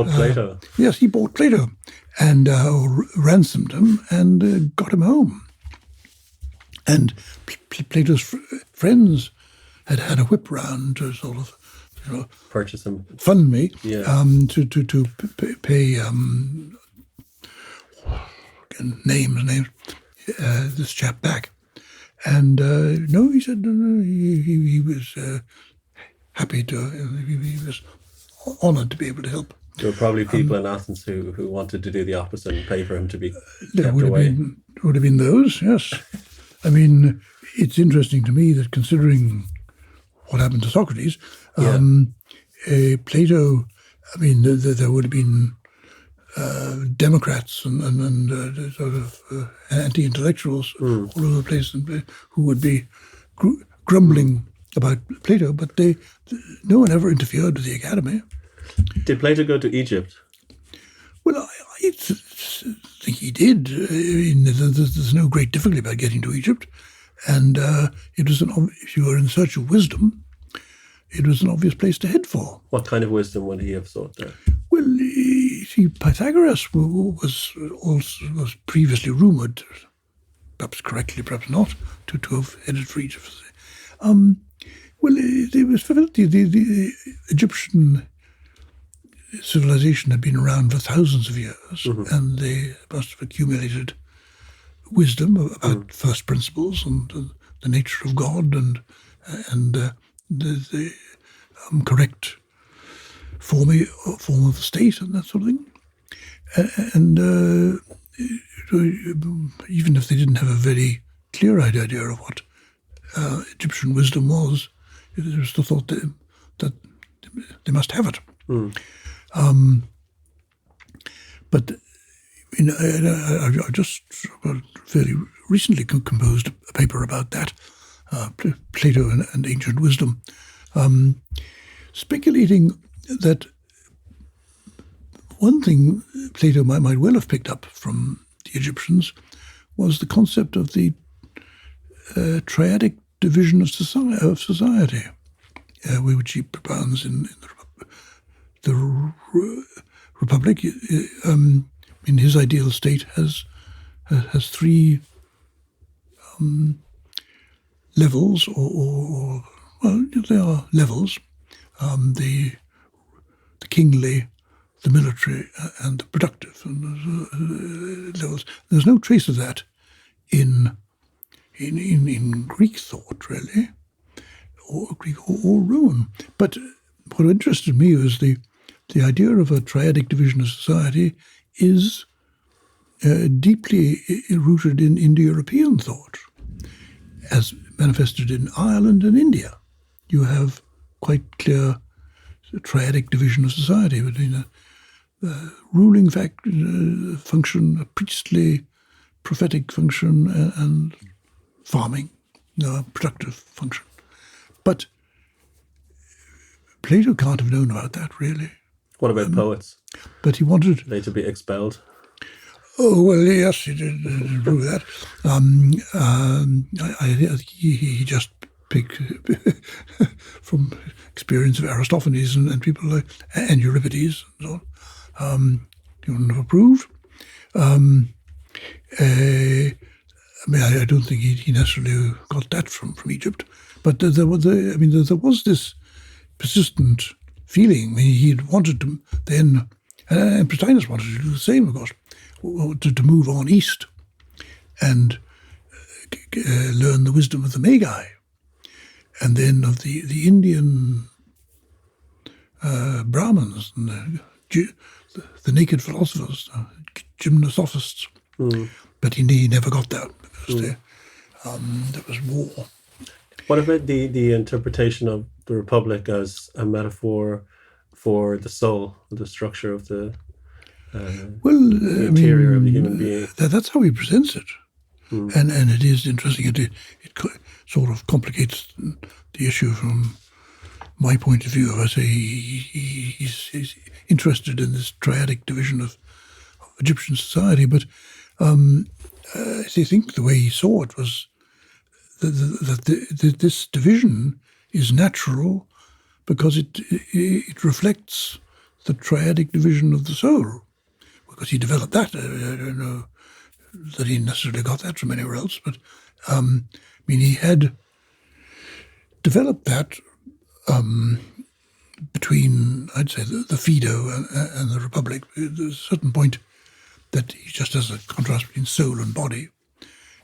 Plato. Yes, he bought Plato and ransomed him and got him home. And Plato's friends had a whip round to sort of, purchase him, fund me, yeah. To pay names this chap back. And no, he said he was happy to. He was honoured to be able to help. There were probably people in Athens who wanted to do the opposite and pay for him to be there kept would away. Have been those, yes. I mean, it's interesting to me that considering what happened to Socrates, Plato, I mean, there would have been Democrats and sort of anti-intellectuals all over the place who would be grumbling about Plato, but no one ever interfered with the Academy. Did Plato go to Egypt? Well, I think he did. I mean, there's no great difficulty about getting to Egypt. And it was if you were in search of wisdom, it was an obvious place to head for. What kind of wisdom would he have sought there? Well, see, Pythagoras was previously rumoured, perhaps correctly, perhaps not, to have headed for Egypt. Well, it was the Egyptian civilization had been around for thousands of years, and they must have accumulated wisdom about first principles and the nature of God and the correct form of the state and that sort of thing. And even if they didn't have a very clear-eyed idea of what Egyptian wisdom was, it was the thought that they must have it. But I just fairly recently composed a paper about that, Plato and ancient wisdom, speculating that one thing Plato might well have picked up from the Egyptians was the concept of the triadic division of society, which he propounds in the Republic. In his ideal state has three levels, or they are levels: the kingly, the military, and the productive levels. There's no trace of that in Greek thought, really, or Greek or Roman. But what interested me was the idea of a triadic division of society is deeply rooted in Indo-European thought, as manifested in Ireland and India. You have quite clear triadic division of society between a ruling function, a priestly, prophetic function, and farming, productive function. But Plato can't have known about that, really. What about poets? But he wanted. Are they to be expelled? Oh well, yes, he did prove that. He just picked from experience of Aristophanes and people like and Euripides and so on. He wouldn't have approved. I don't think he necessarily got that from Egypt, but there was this persistent feeling. I mean, he'd wanted to then, and Plotinus wanted to do the same, of course, to move on east and learn the wisdom of the Magi, and then of the Indian Brahmins and the naked philosophers, gymnosophists. But he never got that because there was war. What about the interpretation of the Republic as a metaphor for the soul, the structure of the interior of the human being? That's how he presents it. And it is interesting. It sort of complicates the issue from my point of view. I say he's interested in this triadic division of Egyptian society, but I think the way he saw it was that this division is natural because it reflects the triadic division of the soul, because he developed that. I don't know that he necessarily got that from anywhere else, but he had developed that between, I'd say, the Phaedo and the Republic. There's a certain point that he just has a contrast between soul and body,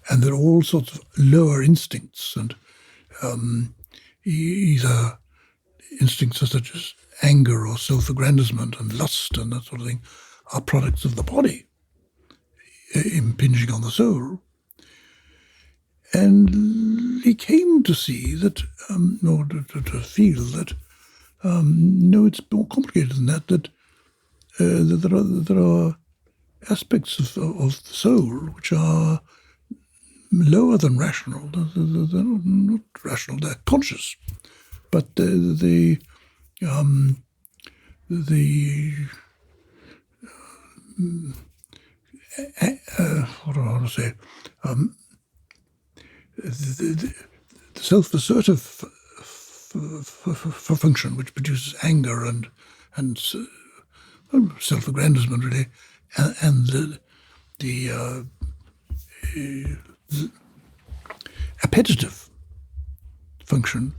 and there are all sorts of lower instincts, and either instincts such as anger or self-aggrandizement and lust and that sort of thing are products of the body impinging on the soul. And he came to see that, or to feel that, no, it's more complicated than that, that there are aspects of the soul which are lower than rational. They're not rational, they're conscious. But what do I want to say? The self-assertive function, which produces anger and self-aggrandizement, really, and the appetitive function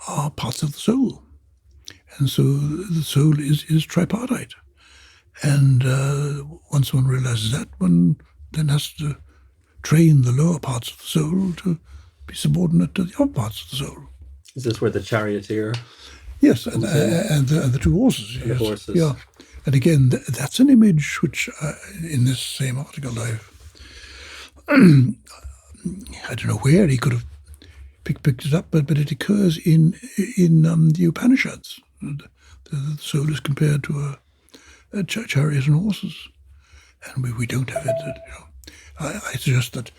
are parts of the soul. And so the soul is tripartite. And once one realizes that, one then has to train the lower parts of the soul to be subordinate to the upper parts of the soul. Is this where the charioteer? Yes, and the two horses. And yes. The horses. Yeah. And again, that's an image which, in this same article, I don't know where he could have picked it up, but it occurs in the Upanishads. The soul is compared to a chariot and horses, and we don't have it. I suggest that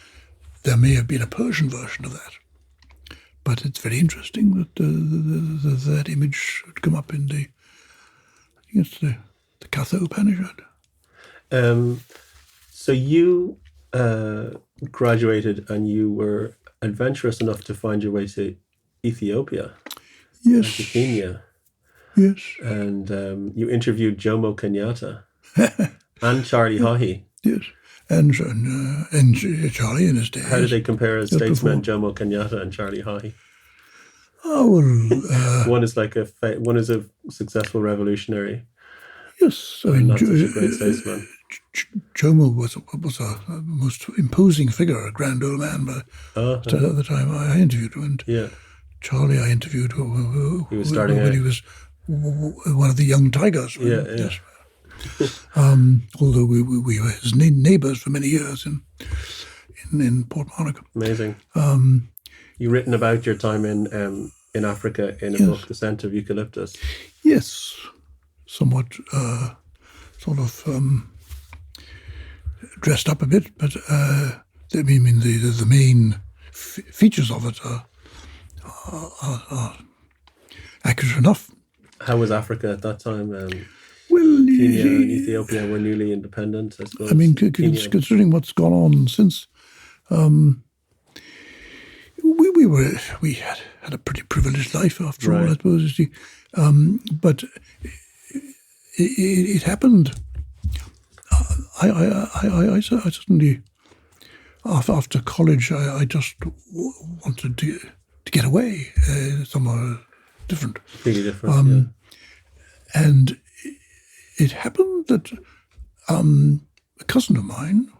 there may have been a Persian version of that, but it's very interesting that that image should come up in the Katha Upanishad. So you graduated and you were adventurous enough to find your way to Ethiopia. Yes. To Kenya. Yes. And you interviewed Jomo Kenyatta and Charlie Haughey. Yes. And Charlie in his day. How did they compare as statesmen, Jomo Kenyatta and Charlie Haughey? Oh, well... one is a successful revolutionary. Yes. Not such a great statesman. Jomo was a most imposing figure, a grand old man. But at the time I interviewed him, and Charlie I interviewed he was starting when he was one of the young tigers. Yes. Although we were his neighbours for many years in Port Monaco. Amazing. You've written about your time in Africa in a book, The Scent of Eucalyptus. Yes, somewhat sort of dressed up a bit, but the main features of it are accurate enough. How was Africa at that time? Kenya and Ethiopia were newly independent, I suppose. I mean, Kenya. considering what's gone on since, we had a pretty privileged life after all, I suppose. You see. But it happened. I certainly, after college, I just wanted to get away somewhere different. Really different, And it happened that a cousin of mine,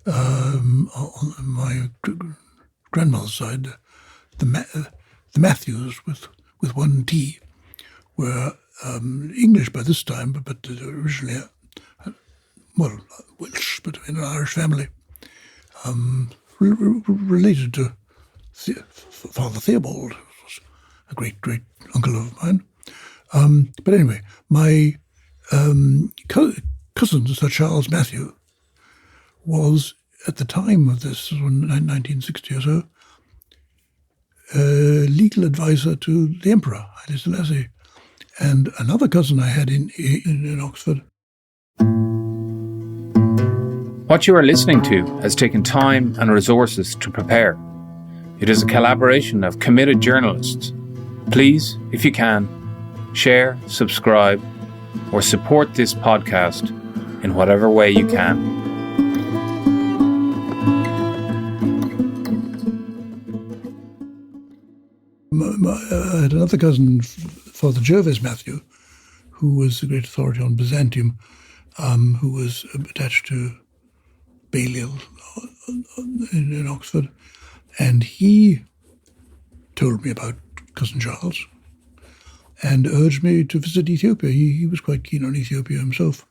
on my grandmother's side, the Matthews with one T, were English by this time, but originally, Welsh, but in an Irish family, related to Father Theobald, who was a great uncle of mine. But anyway, my cousin, Sir Charles Matthew, was, at the time of this, 1960 or so, legal advisor to the Emperor, Haile Selassie, and another cousin I had in Oxford. What you are listening to has taken time and resources to prepare. It is a collaboration of committed journalists. Please, if you can, share, subscribe, or support this podcast in whatever way you can. I had another cousin, Father Gervase Matthew, who was a great authority on Byzantium, who was attached to Balliol in Oxford, and he told me about Cousin Charles and urged me to visit Ethiopia. He was quite keen on Ethiopia himself.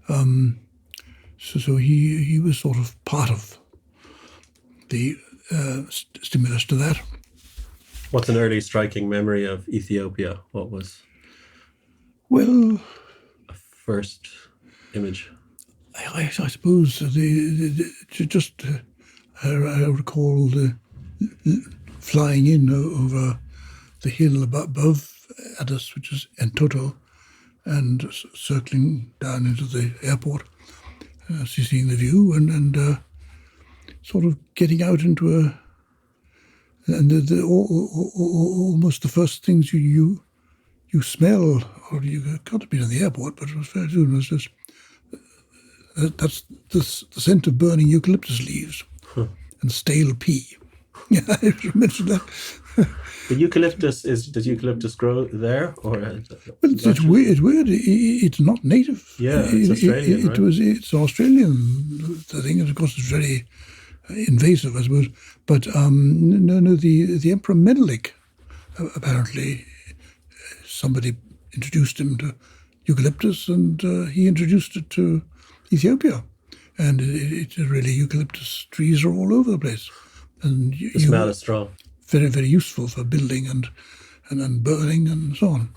So he was sort of part of the stimulus to that. What's an early striking memory of Ethiopia? What was Well, a first image? I suppose I recall flying in over the hill above Addis, which is Entoto, and circling down into the airport, seeing the view, and sort of getting out into almost the first things you smell, or you can't have been in the airport, but it was very soon, was just that's the scent of burning eucalyptus leaves and stale pea. Yeah, I mentioned that. The eucalyptus does eucalyptus grow there, or? Well, it's weird. It's not native. Yeah, it's Australian, right? It's an Australian thing, and of course it's very invasive, I suppose. But no, the Emperor Menelik, apparently, somebody introduced him to eucalyptus, and he introduced it to Ethiopia, and it really, eucalyptus trees are all over the place, and the smell is strong. Very, very useful for building and burning and so on.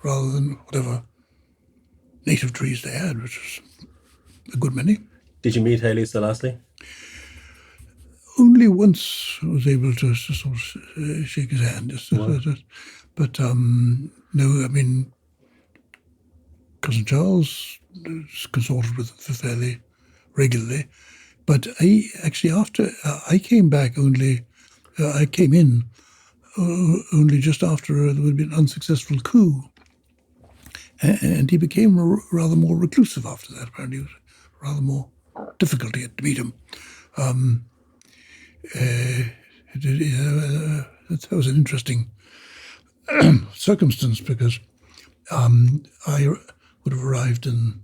Rather than whatever native trees they had, which was a good many. Did you meet Haile Selassie? Only once I was able to sort of shake his hand. But no, I mean, Cousin Charles consorted with him fairly regularly. But after I came back I came in only just after there had been an unsuccessful coup. And he became rather more reclusive after that. Apparently, it was rather more difficult to get to meet him. That was an interesting circumstance, because I would have arrived in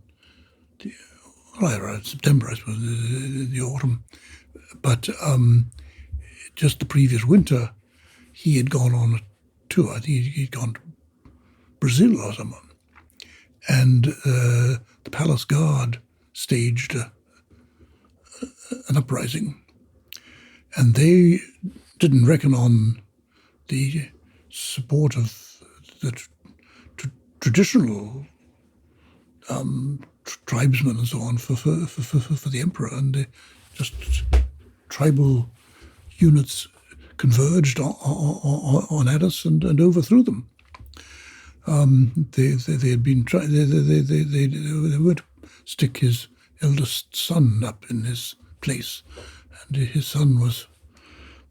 September, I suppose, in the autumn. But just the previous winter, he had gone on a tour. I think he'd gone to Brazil or somewhere. And the palace guard staged an uprising. And they didn't reckon on the support of the traditional tribesmen and so on for the emperor, and just tribal units converged on Addis and overthrew them. They had been trying. They would stick his eldest son up in his place, and his son was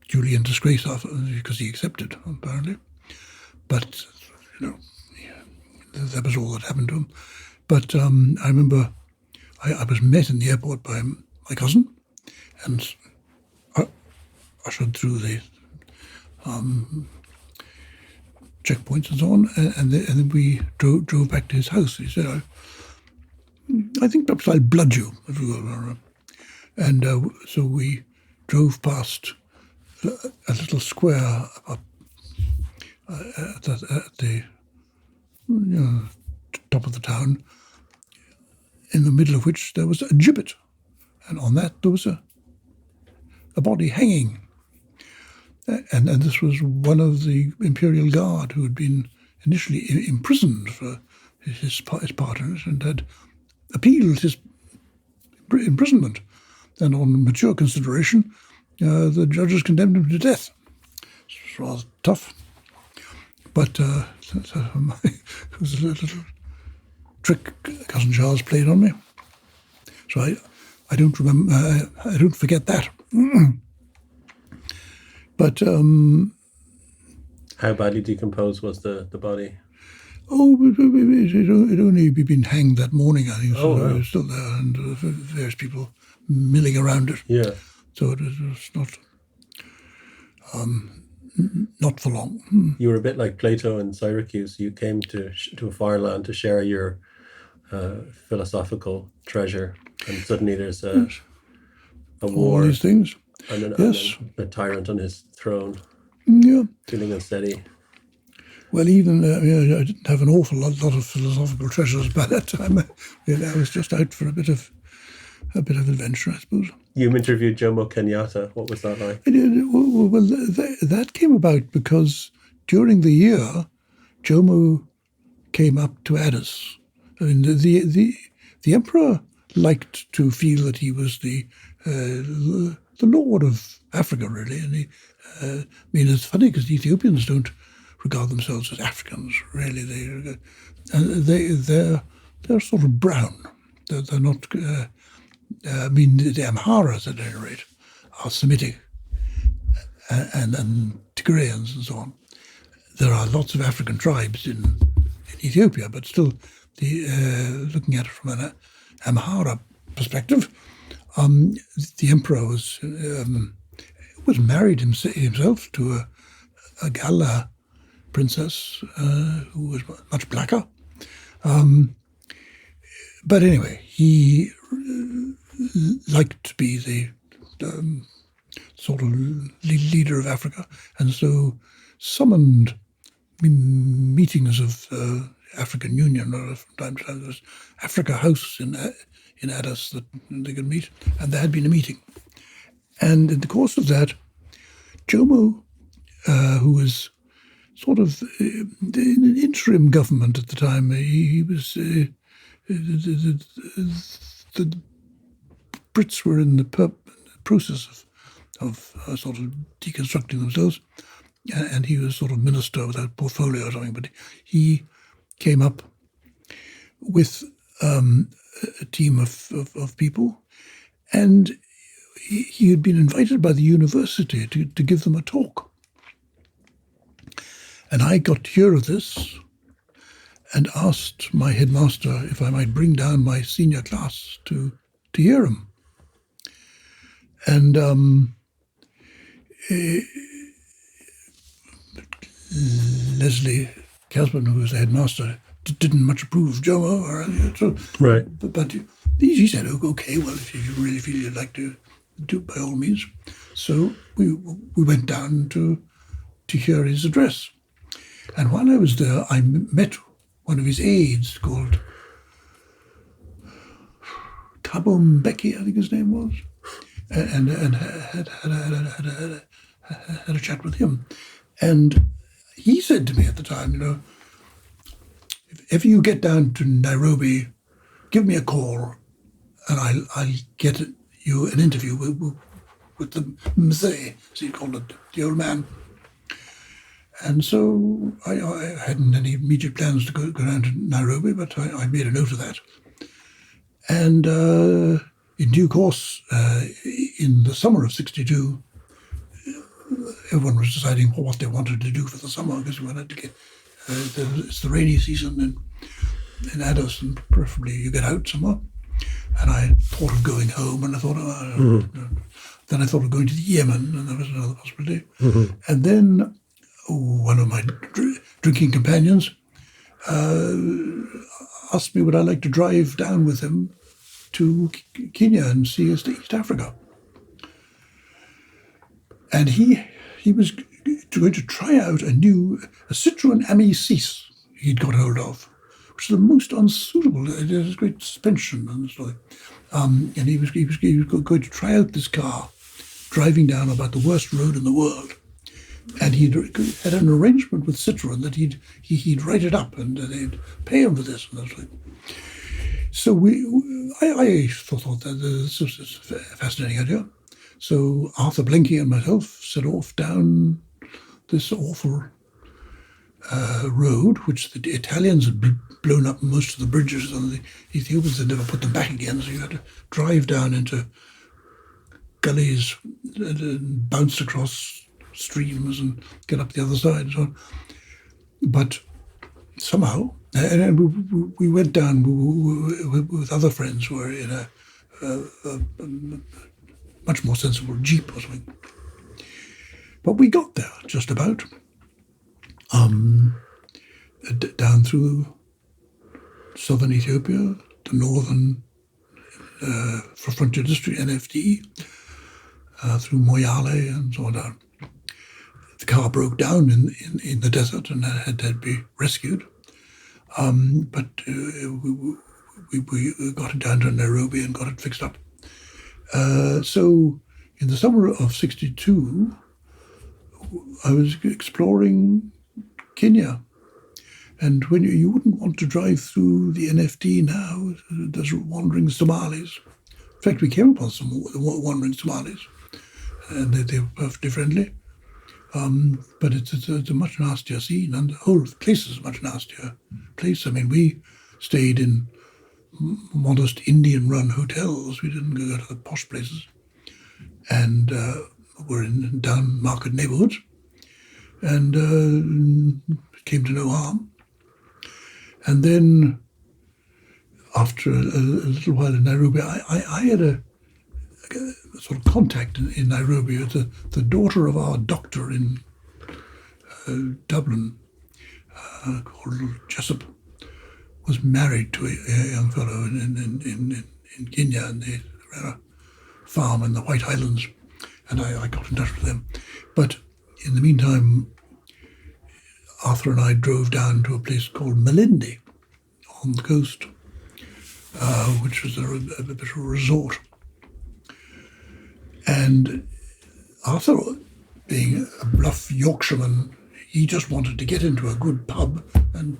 duly in disgrace after, because he accepted, apparently. But that was all that happened to him. But I remember I was met in the airport by my cousin, and ushered through the checkpoints and so on, and then we drove back to his house. He said, I think perhaps I'll blood you. And so we drove past a little square up at the top of the town, in the middle of which there was a gibbet, and on that there was a body hanging. And this was one of the Imperial Guard who had been initially imprisoned for his part in it and had appealed his imprisonment. And on mature consideration, the judges condemned him to death. It was rather tough. But it was a little trick Cousin Charles played on me. So I don't remember, I don't forget that. But how badly decomposed was the body? Oh, it only been hanged that morning, I think. So wow. It was still there, and various people milling around it. Yeah. So it was not for long. You were a bit like Plato in Syracuse. You came to a foreign land to share your philosophical treasure, and suddenly there's a war. All these things. And Yes. a tyrant on his throne. Yeah. Feeling unsteady. Well, even I didn't have an awful lot of philosophical treasures by that time. I was just out for a bit of adventure, I suppose. You interviewed Jomo Kenyatta. What was that like? Well, that came about because during the year, Jomo came up to Addis. I mean, the emperor liked to feel that he was the lord of Africa, really. And I mean, it's funny because Ethiopians don't regard themselves as Africans, really. They're sort of brown. They're not. I mean, the Amharas, at any rate, are Semitic, and Tigrayans and so on. There are lots of African tribes in Ethiopia, but still, looking at it from an Amhara perspective, the emperor was married himself to a Galla princess who was much blacker. But anyway, he liked to be the sort of leader of Africa, and so summoned meetings of African Union, or from time to time there was Africa House in Addis that they could meet, and there had been a meeting. And in the course of that, Jomo, who was sort of in an interim government at the time, he was the Brits were in the process of sort of deconstructing themselves, and he was sort of minister without portfolio or something, but he came up with a team of people, and he had been invited by the university to give them a talk. And I got to hear of this and asked my headmaster if I might bring down my senior class to hear him. And Leslie Casman, who was the headmaster, didn't much approve of Jomo. So, right. But he said, okay, well, if you really feel you'd like to do it, by all means. So we went down to hear his address. And while I was there, I met one of his aides called Thabo Mbeki, I think his name was, and had a chat with him. And he said to me at the time, if ever you get down to Nairobi, give me a call, and I'll get you an interview with with the mzee, as he called it, the old man. And so I hadn't any immediate plans to go down to Nairobi, but I made a note of that. And in due course, in the summer of '62, everyone was deciding what they wanted to do for the summer, because we wanted to get, it's the rainy season in Addis, and preferably you get out somewhere. And I thought of going home, and I thought, then I thought of going to Yemen, and there was another possibility. And then one of my drinking companions asked me would I like to drive down with him to Kenya and see East Africa. And he was going to try out a Citroen Ami 6 he'd got hold of, which is the most unsuitable. It has great suspension and stuff. And he was going to try out this car, driving down about the worst road in the world. And he had an arrangement with Citroen that he'd write it up and they'd pay him for this and that sort of thing. So I thought that this was a fascinating idea. So Arthur Blinky and myself set off down this awful road, which the Italians had blown up most of the bridges, and the Ethiopians had never put them back again. So you had to drive down into gullies and bounce across streams and get up the other side and so on. But somehow, and we went down with other friends who were in a much more sensible jeep or something. But we got there just about, down through southern Ethiopia, the northern frontier district, NFD, through Moyale and so on down. The car broke down in the desert and had to be rescued. But we got it down to Nairobi and got it fixed up. So in the summer of '62, I was exploring Kenya. And when you wouldn't want to drive through the NFD now, there's wandering Somalis. In fact, we came upon some wandering Somalis, and they were perfectly friendly. But it's a much nastier scene, and the whole place is a much nastier place. I mean, we stayed in modest Indian-run hotels. We didn't go to the posh places, and were in down market neighborhoods, and came to no harm. And then, after a little while in Nairobi, I had a sort of contact in Nairobi. The daughter of our doctor in Dublin, called Jessup, was married to a young fellow in Kenya, and they ran a farm in the White Highlands, and I got in touch with them. But in the meantime, Arthur and I drove down to a place called Malindi on the coast, which was a bit of a resort. And Arthur, being a bluff Yorkshireman, he just wanted to get into a good pub and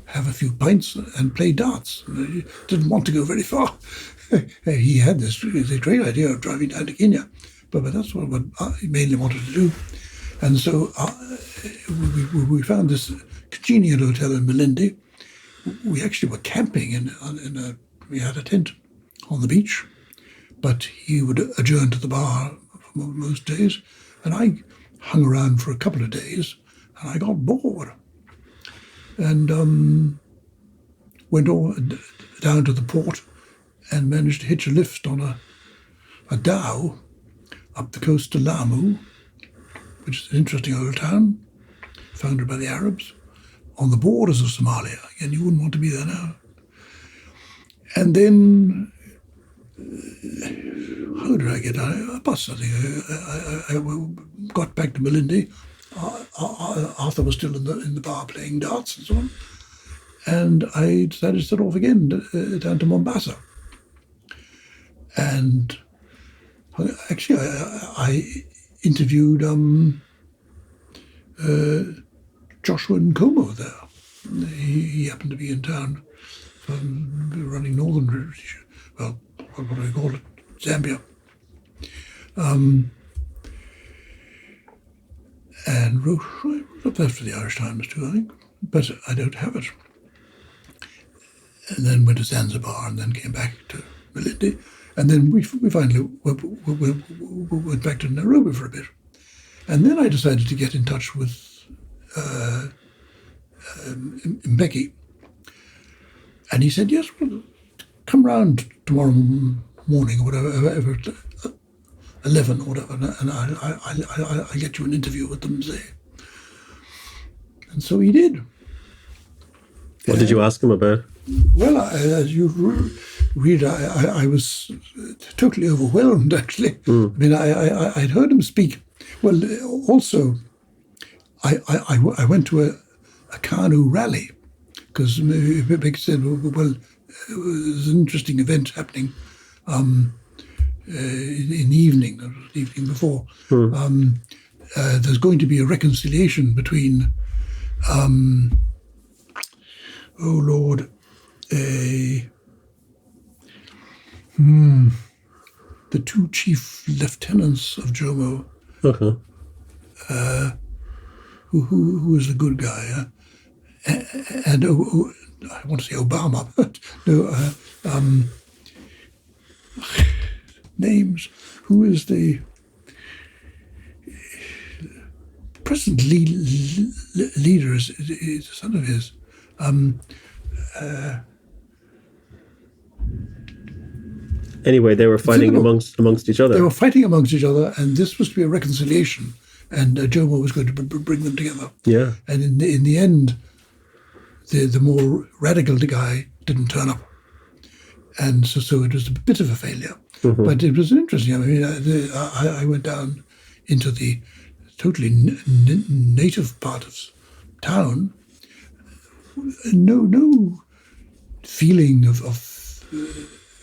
have a few pints and play darts. He didn't want to go very far. He had this great idea of driving down to Kenya, but that's what he mainly wanted to do. And so we found this congenial hotel in Malindi. We actually were camping we had a tent on the beach, but he would adjourn to the bar for most days, and I hung around for a couple of days, and I got bored, and went down to the port and managed to hitch a lift on a dhow up the coast to Lamu, which is an interesting old town, founded by the Arabs, on the borders of Somalia. Again, you wouldn't want to be there now. And then, how did I get down? A bus, I think. I got back to Malindi. Arthur was still in the bar playing darts and so on. And I decided to set off again down to Mombasa. And actually, I interviewed Joshua Nkomo there. He happened to be in town, running Northern, well, what do I call it, Zambia. and wrote that for the Irish Times too, I think, but I don't have it. And then went to Zanzibar, and then came back to Malindi, and then we finally went back to Nairobi for a bit. And then I decided to get in touch with Mbeki. And he said, yes, well, come round tomorrow morning or whatever, at 11 or whatever, and I'll get you an interview with them, say. And so he did. What did you ask him about? Well, as you read, I was totally overwhelmed, actually. I mean, I'd heard him speak. Well, also, I went to a Kanu rally, because Mick said, well, there's an interesting event happening in the evening, the evening before. There's going to be a reconciliation between, the two chief lieutenants of Jomo, who was the good guy, and I want to say Obama, but no, names. Who is the present leader? Is a son of his. Anyway, they were fighting amongst each other. They were fighting amongst each other, and this was to be a reconciliation, and Jomo was going to bring them together. Yeah. And in the end, the more radical guy didn't turn up, and so it was a bit of a failure. But it was interesting. I mean, I went down into the totally native part of town. No feeling of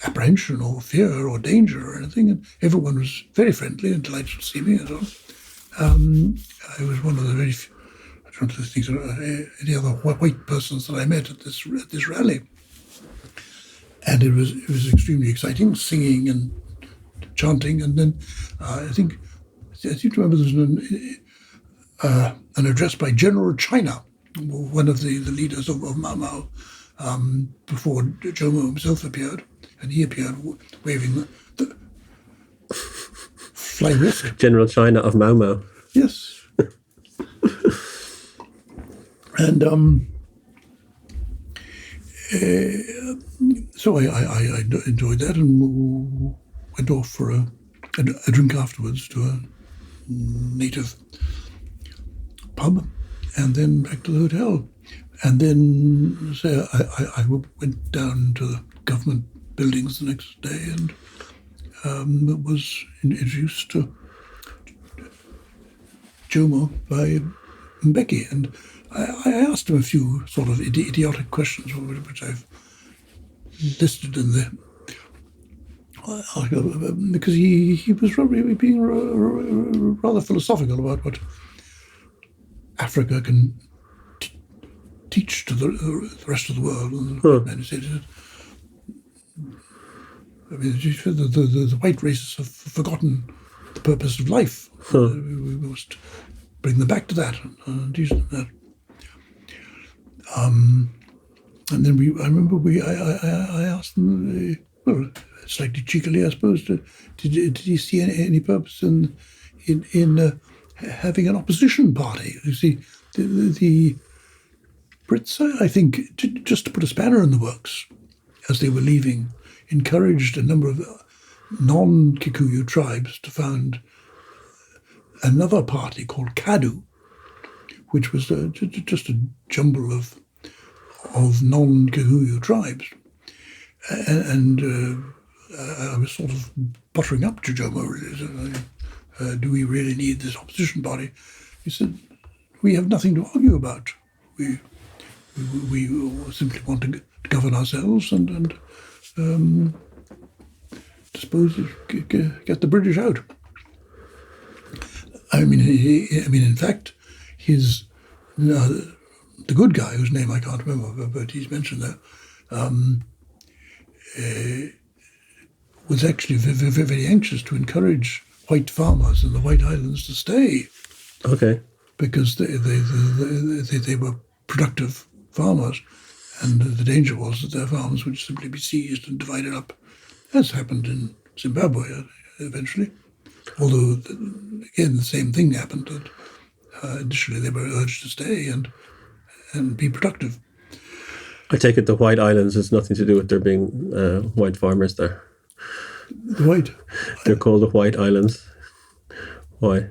apprehension or fear or danger or anything, and everyone was very friendly and delighted to see me as well. I was one of the very few, I don't think there are any other white persons that I met at this rally, and it was extremely exciting, singing and chanting, and then I seem to remember there was an address by General China, one of the leaders of Mau Mau, before Jomo himself appeared, and he appeared waving the flying whisk. General China of Mau Mau. Yes. And so I enjoyed that and went off for a drink afterwards to a native pub, and then back to the hotel. And then I went down to the government buildings the next day and was introduced to Jomo by Mbeki. And I asked him a few sort of idiotic questions, which I've listed in the article, because he was probably being rather philosophical about what Africa can teach to the rest of the world. And he said, I mean, the white races have forgotten the purpose of life. We must bring them back to that and teach them that. And then I remember I asked them, well, slightly cheekily, I suppose, did he see any purpose in having an opposition party? You see, the Brits, I think, just to put a spanner in the works, as they were leaving, encouraged a number of non-Kikuyu tribes to found another party called KADU, which was just a jumble of non-Kikuyu tribes. And I was sort of buttering up to Jomo, really. Do we really need this opposition party? He said, we have nothing to argue about. We simply want to govern ourselves and dispose of, get the British out. I mean, in fact, the good guy, whose name I can't remember, but he's mentioned there, was actually very, very anxious to encourage white farmers in the White Islands to stay. Okay. because they were productive farmers, and the danger was that their farms would simply be seized and divided up, as happened in Zimbabwe eventually. Although, again, the same thing happened. That initially they were urged to stay and be productive. I take it the White Islands has nothing to do with there being white farmers there. The White? They're called the White Islands. Why?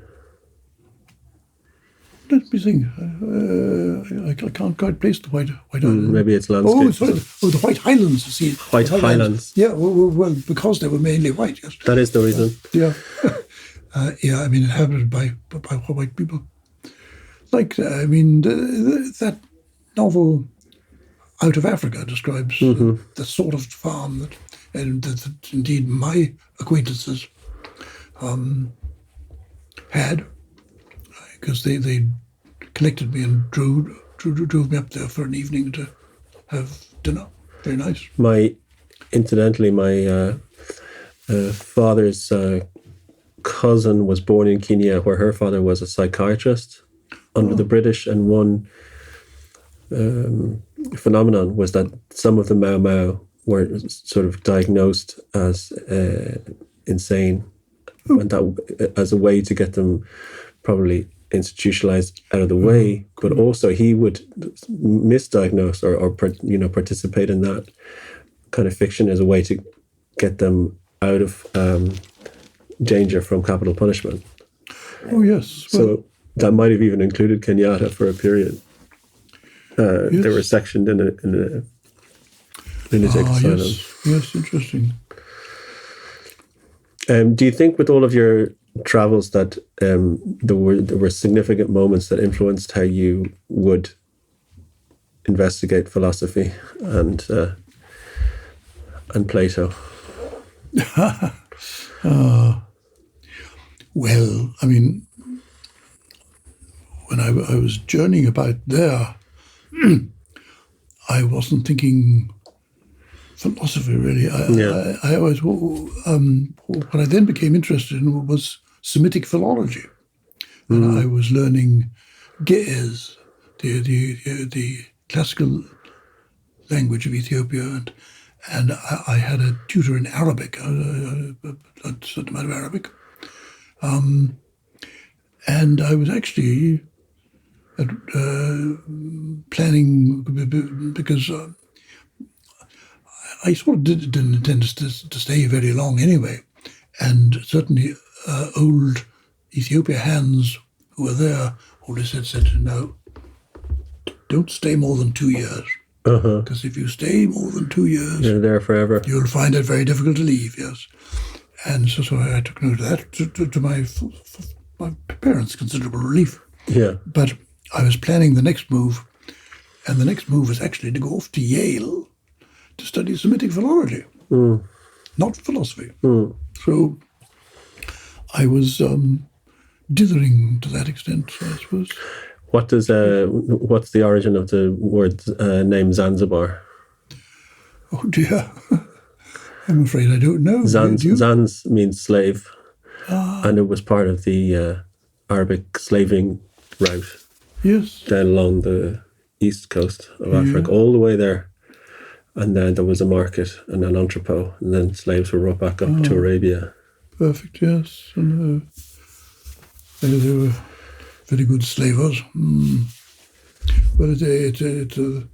Let me think. I can't quite place the White Islands. Maybe it's landscape. Oh, sorry. Oh, the White Highlands. See, White Highlands. Yeah, well, because they were mainly white. Yes. That is the reason. Yeah. I mean, inhabited by white people. Like, that novel Out of Africa describes the sort of farm that indeed my acquaintances had, because they collected me and drove me up there for an evening to have dinner. Very nice. Incidentally, my father's cousin was born in Kenya, where her father was a psychiatrist under the British, and one phenomenon was that some of the Mau Mau were sort of diagnosed as insane, and that as a way to get them probably institutionalized out of the way, but also he would misdiagnose or participate in that kind of fiction as a way to get them out of danger from capital punishment. Oh, yes. Well, so that might have even included Kenyatta for a period. Yes. They were sectioned in a lunatic asylum. Yes, interesting. Do you think with all of your travels that there were significant moments that influenced how you would investigate philosophy and Plato? Well, I mean, when I was journeying about there, I wasn't thinking philosophy really. I always what I then became interested in was Semitic philology, and I was learning Ge'ez, the classical language of Ethiopia, and I had a tutor in Arabic, a certain amount of Arabic, and I was actually planning, because I sort of didn't intend to stay very long anyway, and certainly old Ethiopia hands who were there always said, no, don't stay more than 2 years. Because if you stay more than 2 years, you're there forever. You'll find it very difficult to leave. Yes, and so I took note of that to my parents' considerable relief. Yeah, but I was planning the next move, and the next move was actually to go off to Yale to study Semitic philology, not philosophy. So I was dithering to that extent, I suppose. What's the origin of the word name Zanzibar? Oh dear, I'm afraid I don't know. Zanz means slave, and it was part of the Arabic slaving route. Yes, down along the east coast of Africa, all the way there. And then there was a market and an entrepot, and then slaves were brought back up to Arabia. Perfect, yes. And they were very good slavers. But it's a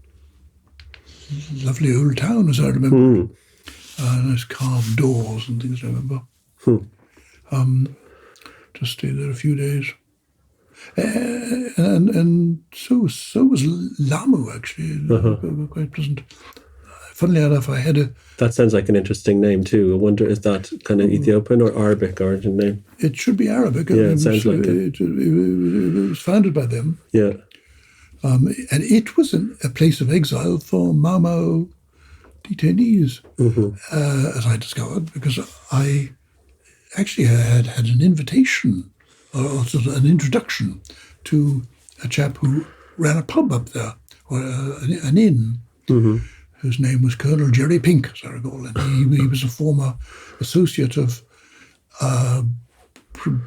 lovely old town, as I remember. Nice carved doors and things, I remember. Just stayed there a few days. And so was Lamu, actually. Quite pleasant. Funnily enough, I had That sounds like an interesting name too. I wonder, is that kind of Ethiopian or Arabic origin name? It should be Arabic. Yeah, it sounds like it. It was founded by them. Yeah. And it was a place of exile for Mau Mau detainees, as I discovered, because I actually had an invitation, or sort of an introduction to a chap who ran a pub up there, or an inn, whose name was Colonel Jerry Pink, as I recall. And he was a former associate of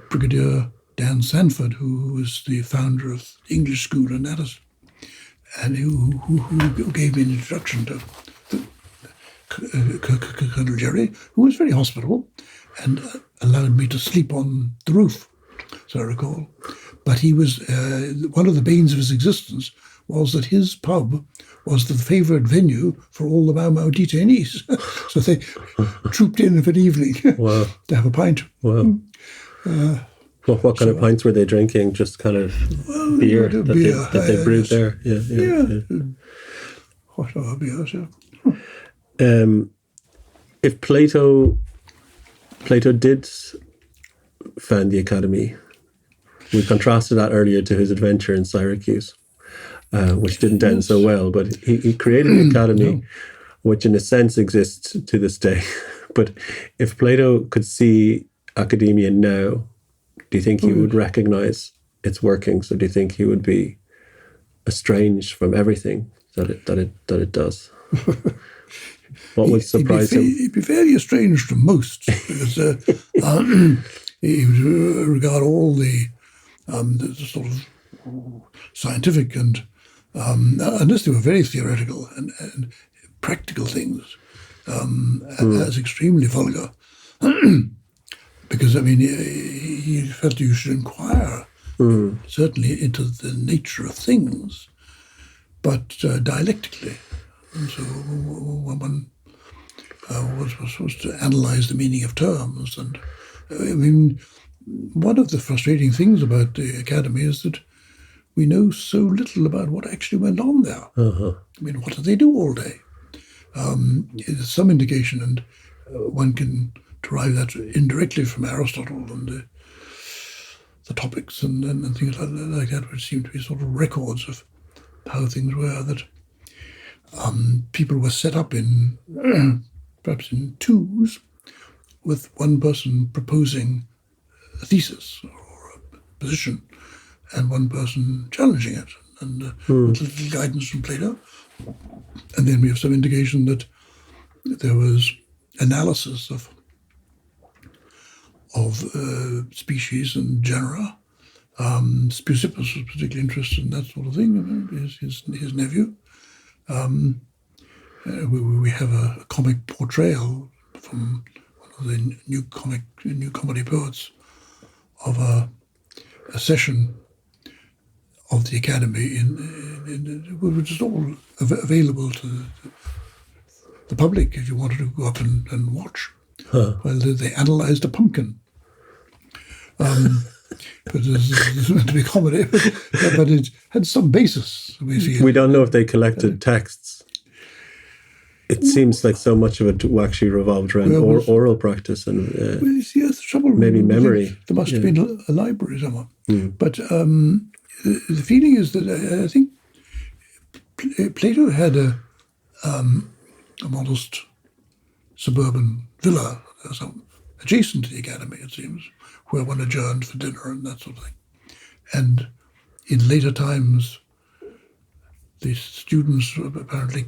Brigadier Dan Sanford, who was the founder of the English School in Madison, and who gave me an introduction to Colonel Jerry, who was very hospitable and allowed me to sleep on the roof, as I recall. But he was, one of the banes of his existence was that his pub was the favoured venue for all the Mau Mau detainees. So they trooped in of an evening to have a pint. Wow. What kind of pints were they drinking? Just kind of beer that they brewed there? Yeah. What other beers, yeah. If Plato did found the Academy, we contrasted that earlier to his adventure in Syracuse, which didn't end so well, but he created the Academy, which in a sense exists to this day. But if Plato could see academia now, do you think he would recognize its workings, or do you think he would be estranged from everything that it does? What would surprise him? He'd be fairly estranged from most, because he would regard all the sort of scientific and unless they were very theoretical and practical things as extremely vulgar. Because, I mean, he felt you should inquire, certainly, into the nature of things, but dialectically. And so one was supposed to analyze the meaning of terms. And, I mean, one of the frustrating things about the Academy is that we know so little about what actually went on there. I mean, what do they do all day? There's some indication, and one can derive that indirectly from Aristotle and the topics and things like that, which seem to be sort of records of how things were, that people were set up in, perhaps in twos, with one person proposing a thesis or a position and one person challenging it, and with little guidance from Plato. And then we have some indication that there was analysis of species and genera. Speusippus was particularly interested in that sort of thing, his nephew. We have a comic portrayal from one of the new comedy poets of a session of the Academy, which is all available to the public if you wanted to go up and watch. Well, they analysed a pumpkin. But it's meant to be comedy, but it had some basis, we feel. We don't know if they collected texts. It seems like so much of it actually revolved around oral practice and well, you see, that's the trouble. Maybe memory. There must have been a library somewhere. But the feeling is that I think Plato had a modest suburban villa adjacent to the Academy, it seems, where one adjourned for dinner and that sort of thing. And in later times, the students apparently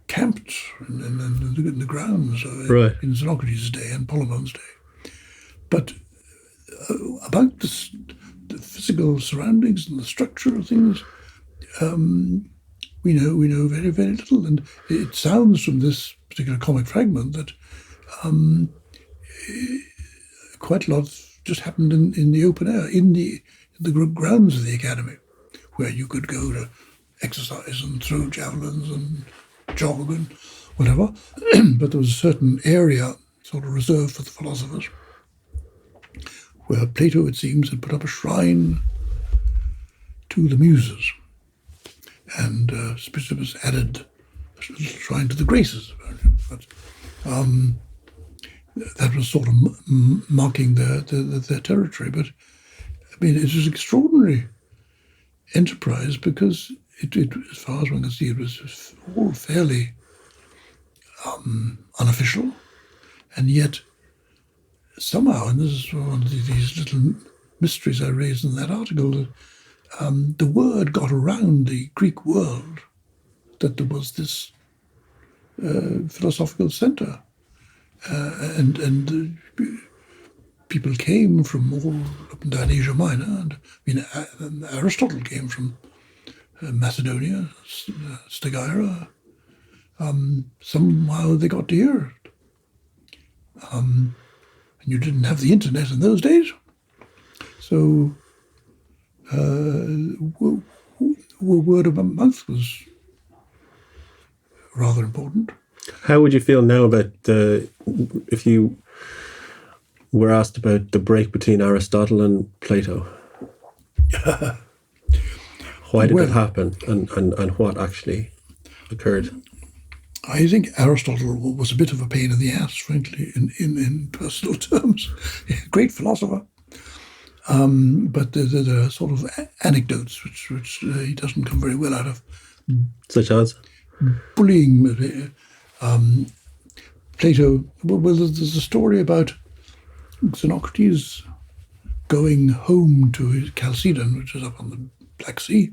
camped in the grounds in Xenocrates' day and Polemon's day. But about the physical surroundings and the structure of things, we know very, very little. And it sounds from this particular comic fragment that quite a lot just happened in the open air, in the grounds of the Academy, where you could go to exercise and throw javelins and jog and whatever. But there was a certain area sort of reserved for the philosophers, where Plato, it seems, had put up a shrine to the Muses, and Speusippus added a little shrine to the Graces. But that was sort of marking their territory. But I mean, it was an extraordinary enterprise because it, as far as one can see, it was all fairly unofficial, and yet somehow, and this is one of these little mysteries I raised in that article, that the word got around the Greek world that there was this philosophical centre, and people came from all up and down Asia Minor, and Aristotle came from Macedonia, Stagira. Somehow they got to here. And you didn't have the internet in those days. So word of mouth was rather important. How would you feel now about if you were asked about the break between Aristotle and Plato? Why did it happen, and what actually occurred? I think Aristotle was a bit of a pain in the ass, frankly, in personal terms. Great philosopher. But there are sort of anecdotes which he doesn't come very well out of. Such as? Bullying. Plato, well, there's a story about Xenocrates going home to his Chalcedon, which is up on the Black Sea,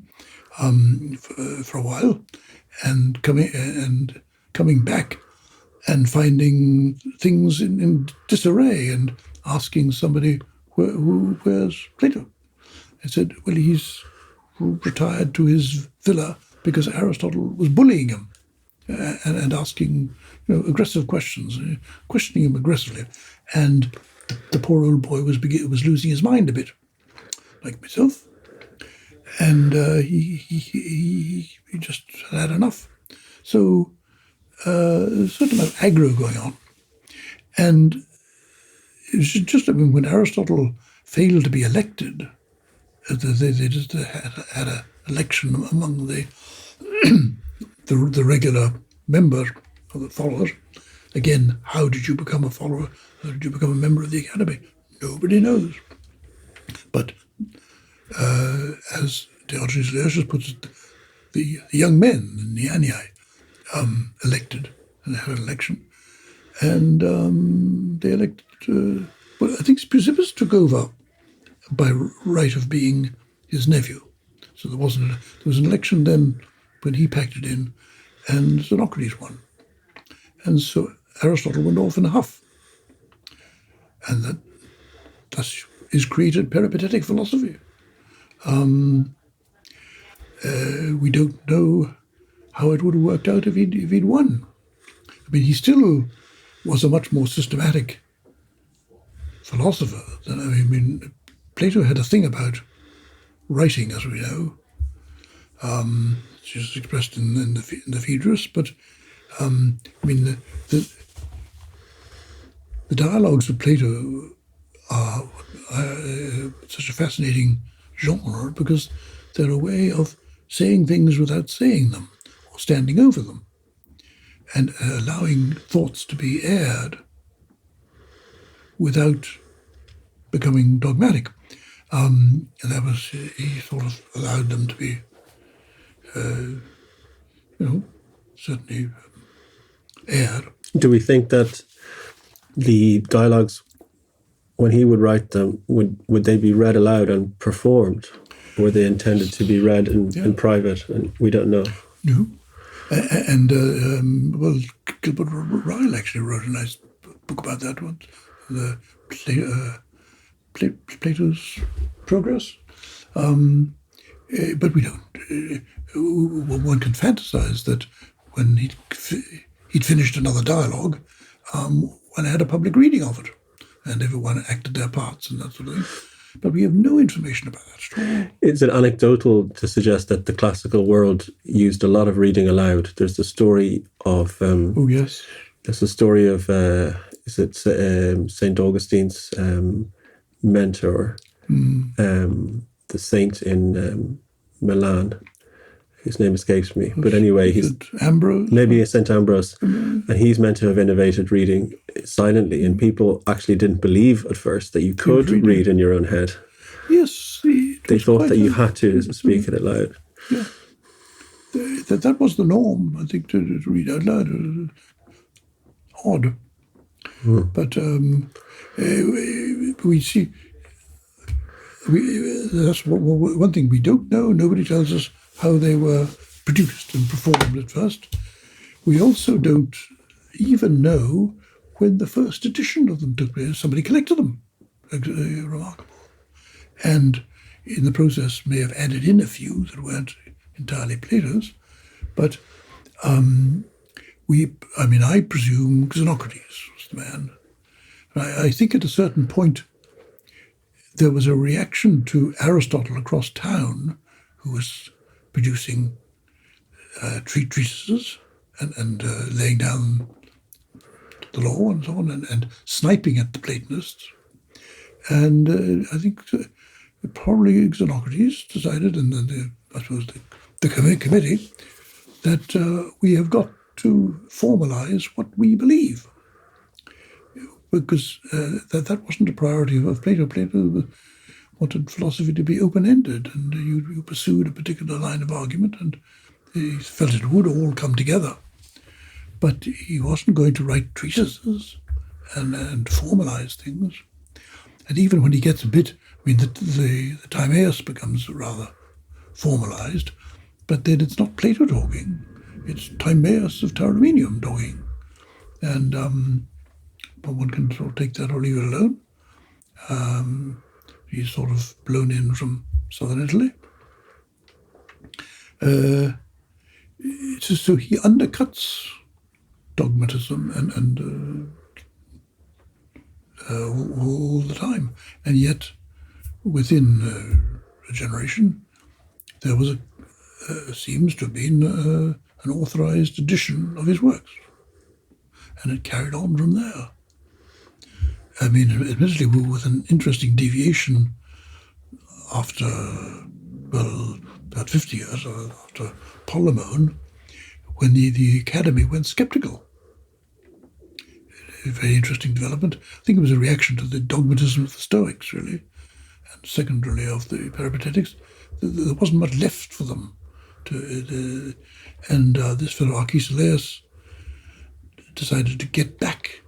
for a while, and coming back and finding things in disarray and asking somebody, where's Plato? I said, well, he's retired to his villa because Aristotle was bullying him and asking aggressive questions, questioning him aggressively. And the poor old boy was losing his mind a bit, like myself. And he just had enough. So a certain amount of aggro going on. And it was just, when Aristotle failed to be elected, they just had an election among the regular member of the followers. Again, how did you become a follower? How did you become a member of the Academy? Nobody knows. But as Diogenes Laertius puts it, the young men, the Neanii, elected, and they had an election. And they elected, I think Speusippus took over by right of being his nephew. So there was an election then when he packed it in, and Xenocrates won. And so Aristotle went off in a huff. And that thus is created peripatetic philosophy. We don't know how it would have worked out if he'd won. I mean, he still was a much more systematic philosopher than, Plato had a thing about writing, as we know, which is expressed in the Phaedrus, but the dialogues of Plato are such a fascinating genre because they're a way of saying things without saying them or standing over them and allowing thoughts to be aired without becoming dogmatic. And that was, he sort of allowed them to be, certainly aired. Do we think that the dialogues, when he would write them, would they be read aloud and performed? Or were they intended to be read in private? And we don't know. No. And Gilbert Ryle actually wrote a nice book about that one, Plato's Progress. But we don't. One can fantasize that when he'd finished another dialogue, one had a public reading of it, and everyone acted their parts and that sort of thing. But we have no information about that at all. Is it anecdotal to suggest that the classical world used a lot of reading aloud? There's the story of... oh, yes. There's the story of, St. Augustine's mentor, the saint in Milan. His name escapes me. But anyway, he's... Ambrose? Maybe St. Ambrose. And he's meant to have innovated reading silently. And people actually didn't believe at first that you could read in your own head. Yes. They thought that you had to speak it out loud. Yeah. That was the norm, I think, to read out loud. Odd. But we see... that's one thing we don't know. Nobody tells us how they were produced and performed at first. We also don't even know when the first edition of them took place. Somebody collected them. remarkable. And in the process may have added in a few that weren't entirely Plato's, but I presume Xenocrates was the man. I think at a certain point there was a reaction to Aristotle across town, who was producing treatises and laying down the law and so on, and sniping at the Platonists. And I think probably Xenocrates decided, and then I suppose the committee, that we have got to formalize what we believe. Because that wasn't a priority of Plato. Plato wanted philosophy to be open-ended, and you pursued a particular line of argument, and he felt it would all come together. But he wasn't going to write treatises and formalize things. And even when he gets a bit, the Timaeus becomes rather formalized, but then it's not Plato talking, it's Timaeus of Tauromenium talking. And but one can sort of take that or leave it alone. He's sort of blown in from southern Italy. So he undercuts dogmatism and all the time. And yet, within a generation, there was seems to have been an authorized edition of his works. And it carried on from there. Admittedly, with an interesting deviation after, about 50 years after Polemon, when the Academy went skeptical. A very interesting development. I think it was a reaction to the dogmatism of the Stoics, really, and secondarily of the Peripatetics. There wasn't much left for them. And this fellow Archelaus decided to get back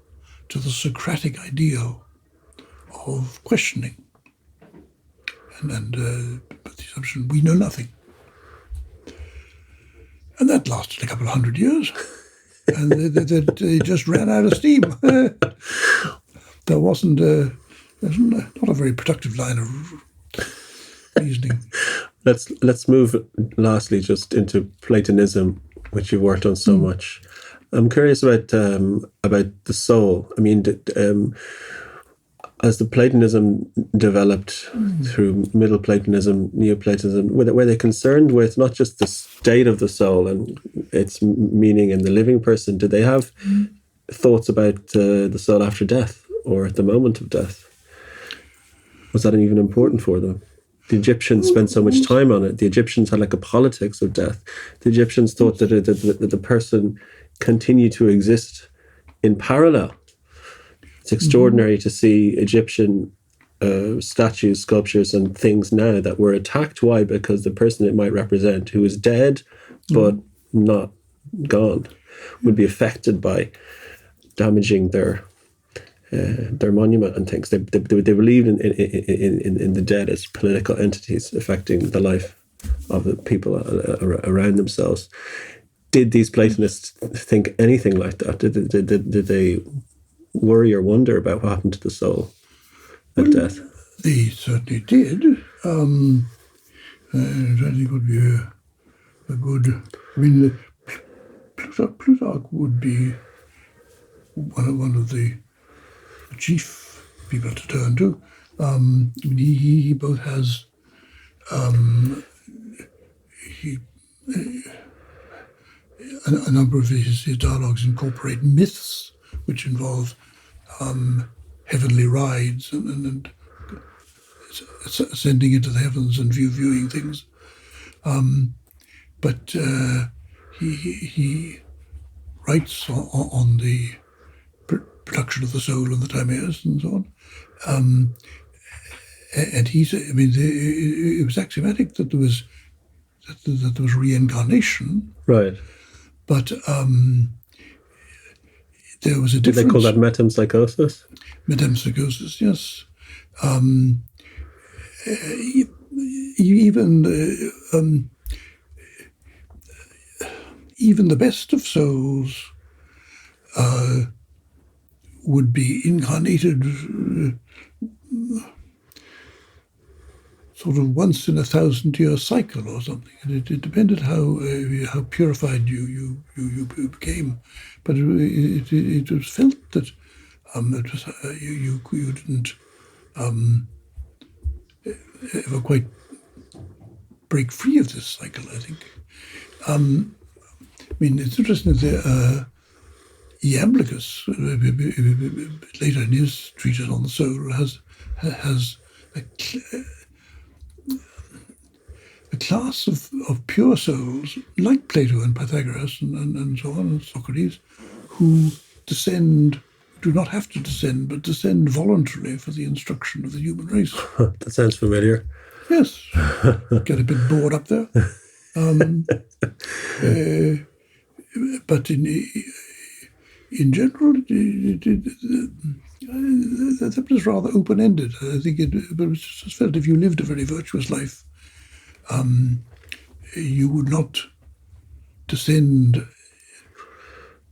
to the Socratic ideal of questioning, and the assumption we know nothing. And that lasted a couple of 100 years, and they just ran out of steam. There wasn't not a very productive line of reasoning. Let's move lastly just into Platonism, which you've worked on so much. I'm curious about the soul. As the Platonism developed through Middle Platonism, Neoplatonism, were they concerned with not just the state of the soul and its meaning in the living person? Did they have thoughts about the soul after death or at the moment of death? Was that even important for them? The Egyptians spent so much time on it. The Egyptians had like a politics of death. The Egyptians thought that the person continued to exist in parallel. It's extraordinary to see Egyptian statues, sculptures, and things now that were attacked. Why? Because the person it might represent, who is dead but not gone, would be affected by damaging their monument and things. They believed in the dead as political entities affecting the life of the people around themselves. Did these Platonists think anything like that? Did they worry or wonder about what happened to the soul at death? They certainly did. I think it would be a good... Plutarch would be one of the chief people to turn to. He both has... a number of his dialogues incorporate myths, which involve heavenly rides and ascending into the heavens and viewing things. But he writes on the production of the soul and the Timaeus and so on. And he said, it was axiomatic that there was reincarnation. Right. But there was a difference. Did they call that metempsychosis? Metempsychosis, yes. Even the best of souls would be incarnated sort of once in 1,000-year cycle or something. And it depended how purified you became, but it was felt that it was, you didn't ever quite break free of this cycle, I think. I mean, it's interesting that Iamblichus, later in his treatise on the soul, has a class of pure souls, like Plato and Pythagoras and so on, and Socrates, who do not have to descend, but descend voluntarily for the instruction of the human race. That sounds familiar. Yes. Get a bit bored up there. But in general, that was rather open-ended. I think but it was just felt if you lived a very virtuous life, you would not descend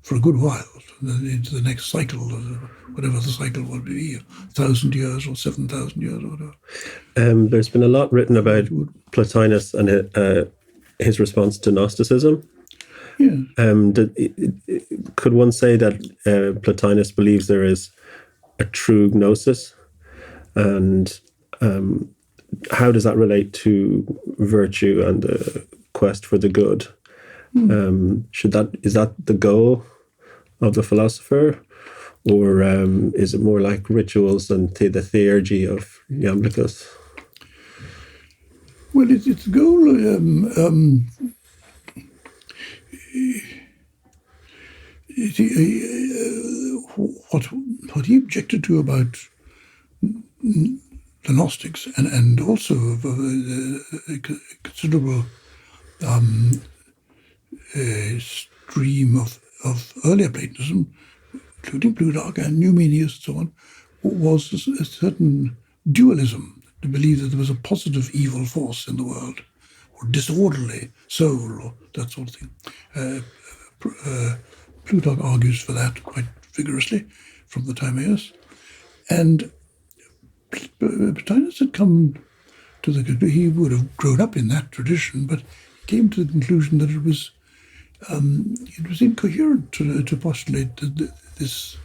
for a good while into the next cycle, or whatever the cycle would be, 1,000 years or 7,000 years or whatever. There's been a lot written about Plotinus and his response to Gnosticism. Yeah. Could one say that Plotinus believes there is a true gnosis? And how does that relate to virtue and the quest for the good? Is that the goal of the philosopher, or is it more like rituals and the theurgy of Iamblichus? Well, its goal. What he objected to about the Gnostics, and also a considerable stream of earlier Platonism, including Plutarch and Numenius and so on, was a certain dualism, to believe that there was a positive evil force in the world, or disorderly soul, or that sort of thing. Plutarch argues for that quite vigorously from the Timaeus. And Plotinus had come to the conclusion, he would have grown up in that tradition, but he came to the conclusion that it was incoherent to postulate this,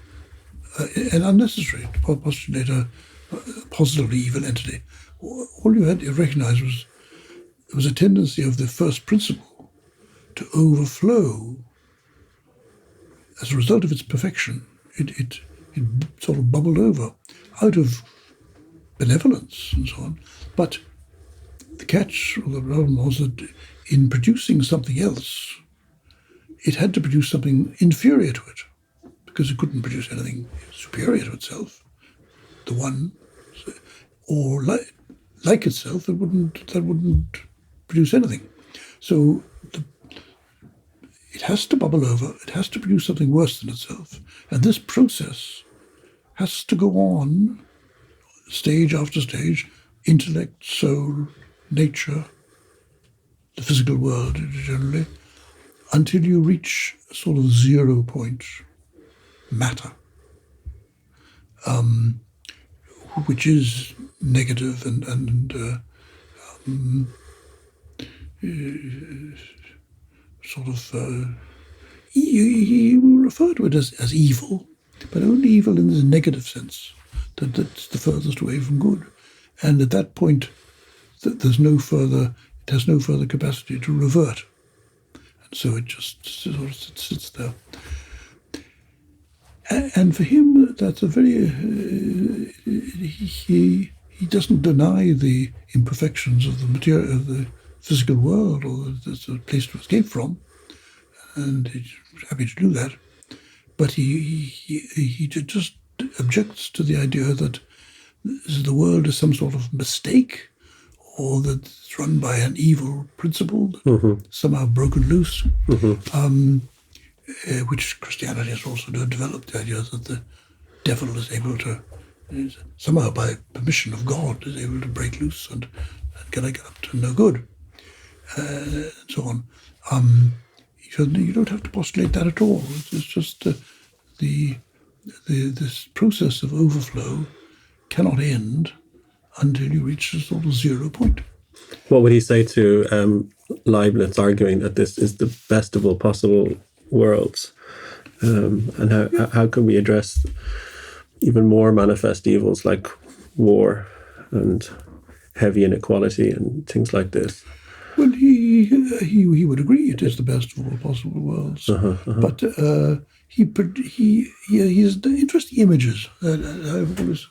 and unnecessary to postulate a positively evil entity. All you had to recognize was there was a tendency of the first principle to overflow. As a result of its perfection, it sort of bubbled over out of benevolence and so on. But the catch, or the problem, was that in producing something else, it had to produce something inferior to it, because it couldn't produce anything superior to itself. The one, or like itself, that wouldn't produce anything. So it has to bubble over. It has to produce something worse than itself, and this process has to go on, stage after stage, intellect, soul, nature, the physical world generally, until you reach a sort of 0 point, matter, which is negative and sort of, he will refer to it as evil, but only evil in the negative sense, that's the furthest away from good. And at that point, it has no further capacity to revert. And so it just sort of sits there. And for him, that's a very, he doesn't deny the imperfections of the material, of the physical world, or that's a place to escape from, and he's happy to do that. But he just objects to the idea that the world is some sort of mistake, or that it's run by an evil principle, somehow broken loose, which Christianity has also developed, the idea that the devil is able to, somehow by permission of God, is able to break loose and get up to no good, and so on. You don't have to postulate that at all. It's just this process of overflow cannot end until you reach a sort of 0 point. What would he say to Leibniz arguing that this is the best of all possible worlds? And how can we address even more manifest evils like war and heavy inequality and things like this? Well, he would agree it is the best of all possible worlds, but he has interesting images. I've always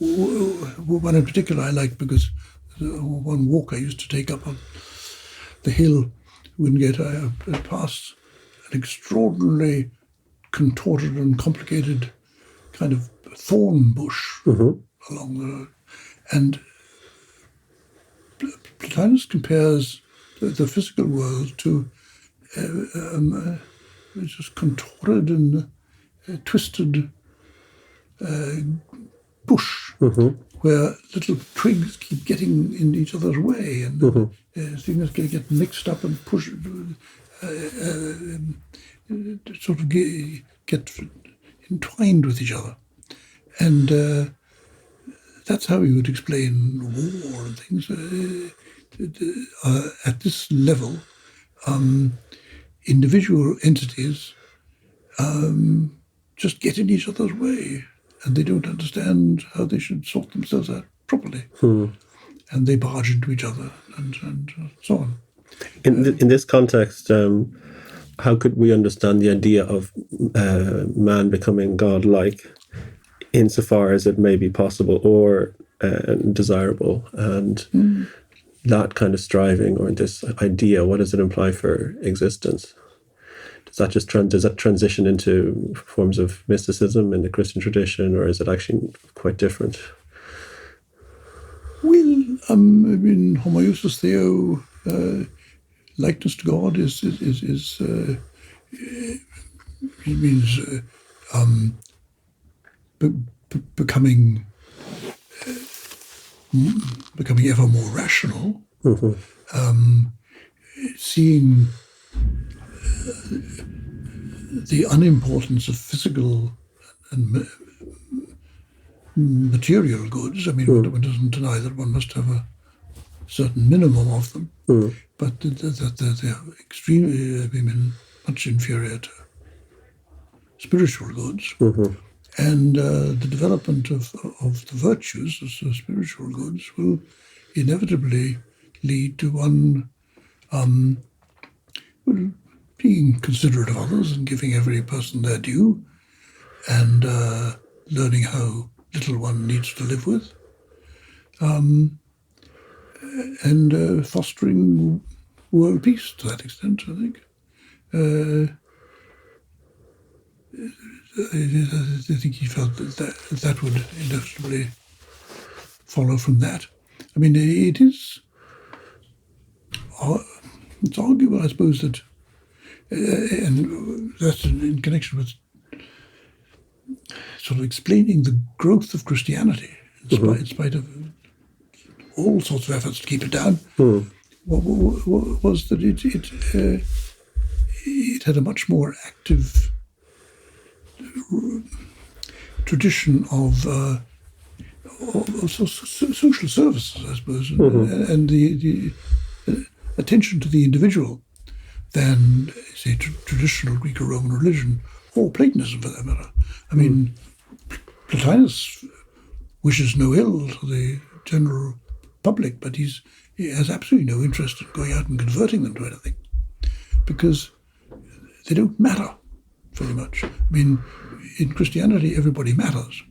one in particular I like because one walk I used to take up on the hill wouldn't get past an extraordinarily contorted and complicated kind of thorn bush along the road, and Plotinus compares the physical world to just contorted and twisted bush, where little twigs keep getting in each other's way, and things get mixed up and push, sort of get entwined with each other, and that's how you would explain war and things. At this level, individual entities just get in each other's way, and they don't understand how they should sort themselves out properly, and they barge into each other and so on. In this context, how could we understand the idea of man becoming godlike, insofar as it may be possible or desirable, and that kind of striving or this idea, what does it imply for existence? Does that transition into forms of mysticism in the Christian tradition, or is it actually quite different? Well, in homoousios theo, likeness to God means becoming ever more rational, seeing the unimportance of physical and material goods. I mean, one doesn't deny that one must have a certain minimum of them, but that they're extremely, much inferior to spiritual goods. And the development of the virtues, the spiritual goods, will inevitably lead to one being considerate of others and giving every person their due, and learning how little one needs to live with, and fostering world peace to that extent, I think. I think he felt that would inevitably follow from that. I mean, it's arguable, I suppose, that, and that's in connection with sort of explaining the growth of Christianity, in spite of all sorts of efforts to keep it down, was that it had a much more active tradition of social services, I suppose, and the attention to the individual than, say, traditional Greek or Roman religion, or Platonism for that matter. I mean, Plotinus wishes no ill to the general public, but he has absolutely no interest in going out and converting them to anything, because they don't matter very much. I mean, in Christianity, everybody matters,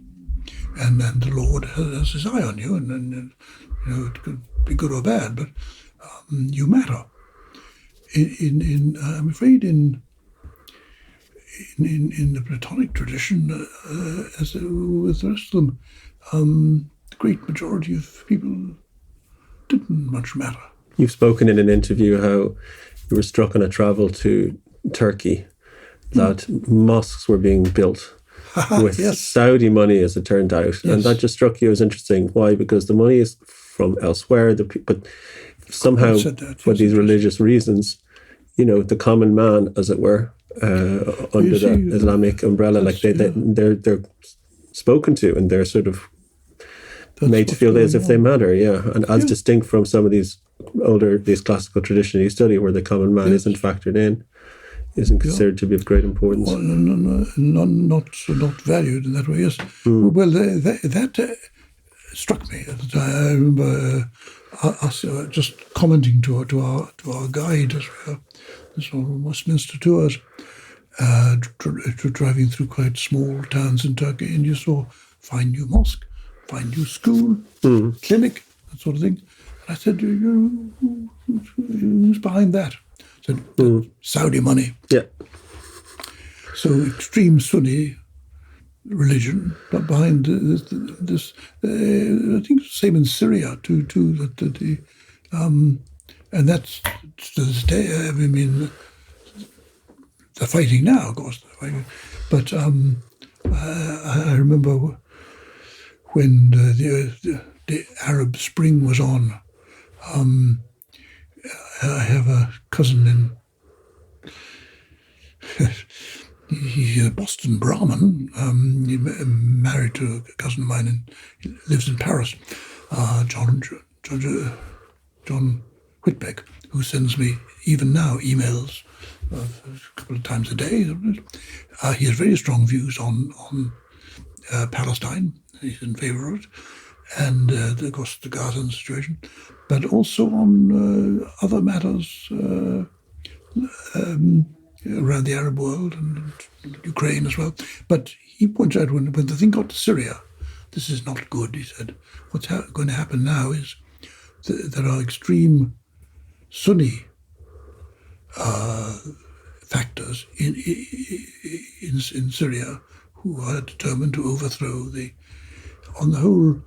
and the Lord has his eye on you, and you know, it could be good or bad, but you matter. I'm afraid in the Platonic tradition, as with the rest of them, the great majority of people didn't much matter. You've spoken in an interview how you were struck on a travel to Turkey that mosques were being built with Saudi money, as it turned out. And that just struck you as interesting. Why? Because the money is from elsewhere, but somehow for these religious reasons, you know, the common man, as it were, under the Islamic umbrella, like they're spoken to, and they're sort of made to feel as if they matter, and as distinct from some of these classical traditions you study, where the common man isn't factored in, isn't considered to be of great importance. Well, not valued in that way. Yes. Well, that struck me. I remember us just commenting to our guide as well, this Westminster tours, driving through quite small towns in Turkey, and you saw fine new mosque, fine new school, clinic, that sort of thing. And I said, who's behind that? I said, Saudi money. Yeah. So extreme Sunni religion, but behind this, I think same in Syria too. And that's to this day. I mean, they're fighting now, of course. But I remember when the Arab Spring was on. I have a cousin he's a Boston Brahmin. He married to a cousin of mine, and he lives in Paris. John Whitbeck, who sends me even now emails a couple of times a day. He has very strong views on Palestine. He's in favour of it, and of course the Gaza situation, but also on other matters around the Arab world and Ukraine as well. But he points out when the thing got to Syria, this is not good, he said. What's going to happen now is there are extreme Sunni factors in Syria who are determined to overthrow on the whole,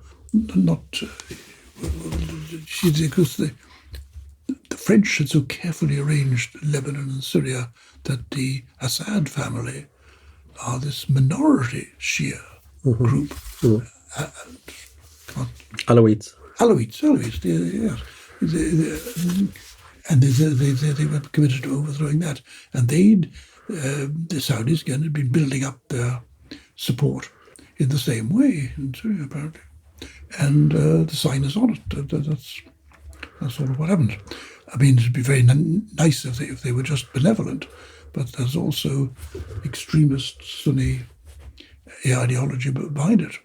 because the French had so carefully arranged Lebanon and Syria that the Assad family are this minority Shia group. Alawites, yes. And they were committed to overthrowing that. And the Saudis again had been building up their support in the same way in Syria, apparently. And the sign is on it. That's sort of what happened. I mean, it'd be very nice if they were just benevolent, but there's also extremist Sunni ideology behind it.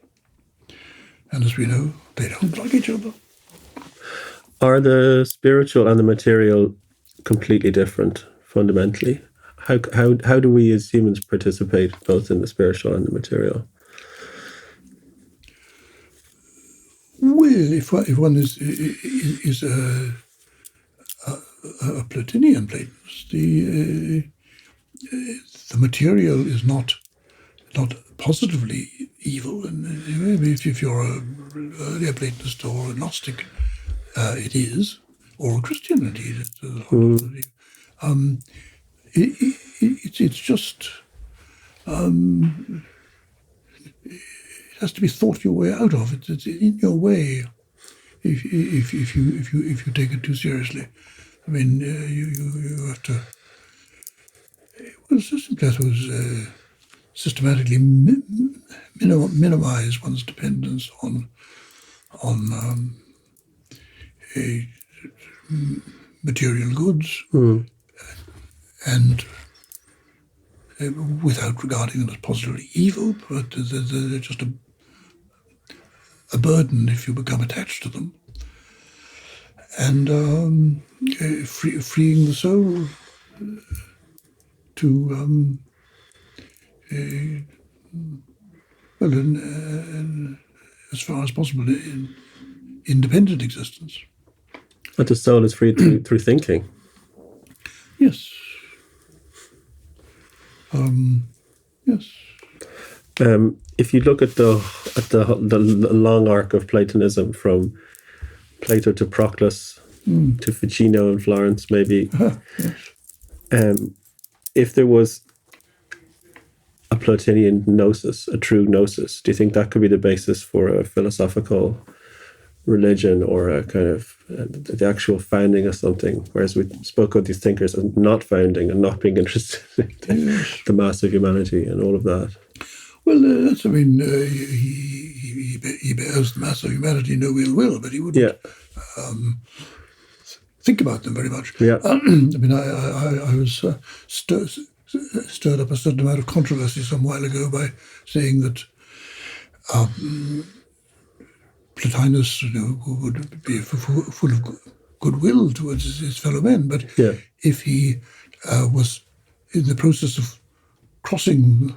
And as we know, they don't like each other. Are the spiritual and the material completely different fundamentally? How do we as humans participate both in the spiritual and the material? Well, if one is a Platonian Platonist, the material is not positively evil, and if you're a Platonist or a Gnostic, it is, or a Christian indeed. It's just it has to be thought your way out of. It's in your way if you take it too seriously. I mean, you have to. Well, Plato's systematically minimize one's dependence on material goods, and without regarding them as positively evil, but they're just a burden if you become attached to them. And freeing the soul to as far as possible in independent existence. But the soul is free through thinking. Yes. Yes. If you look at the long arc of Platonism, from Plato to Proclus to Ficino in Florence, maybe, yes. If there was a Platonian gnosis, a true gnosis, do you think that could be the basis for a philosophical religion, or a kind of the actual founding of something? Whereas we spoke of these thinkers as not founding and not being interested in the mass of humanity and all of that. Well, he bears the mass of humanity no ill will, but he wouldn't think about them very much. Yeah. I was stirred up a certain amount of controversy some while ago by saying that Plotinus would be full of goodwill towards his fellow men, but if he was in the process of crossing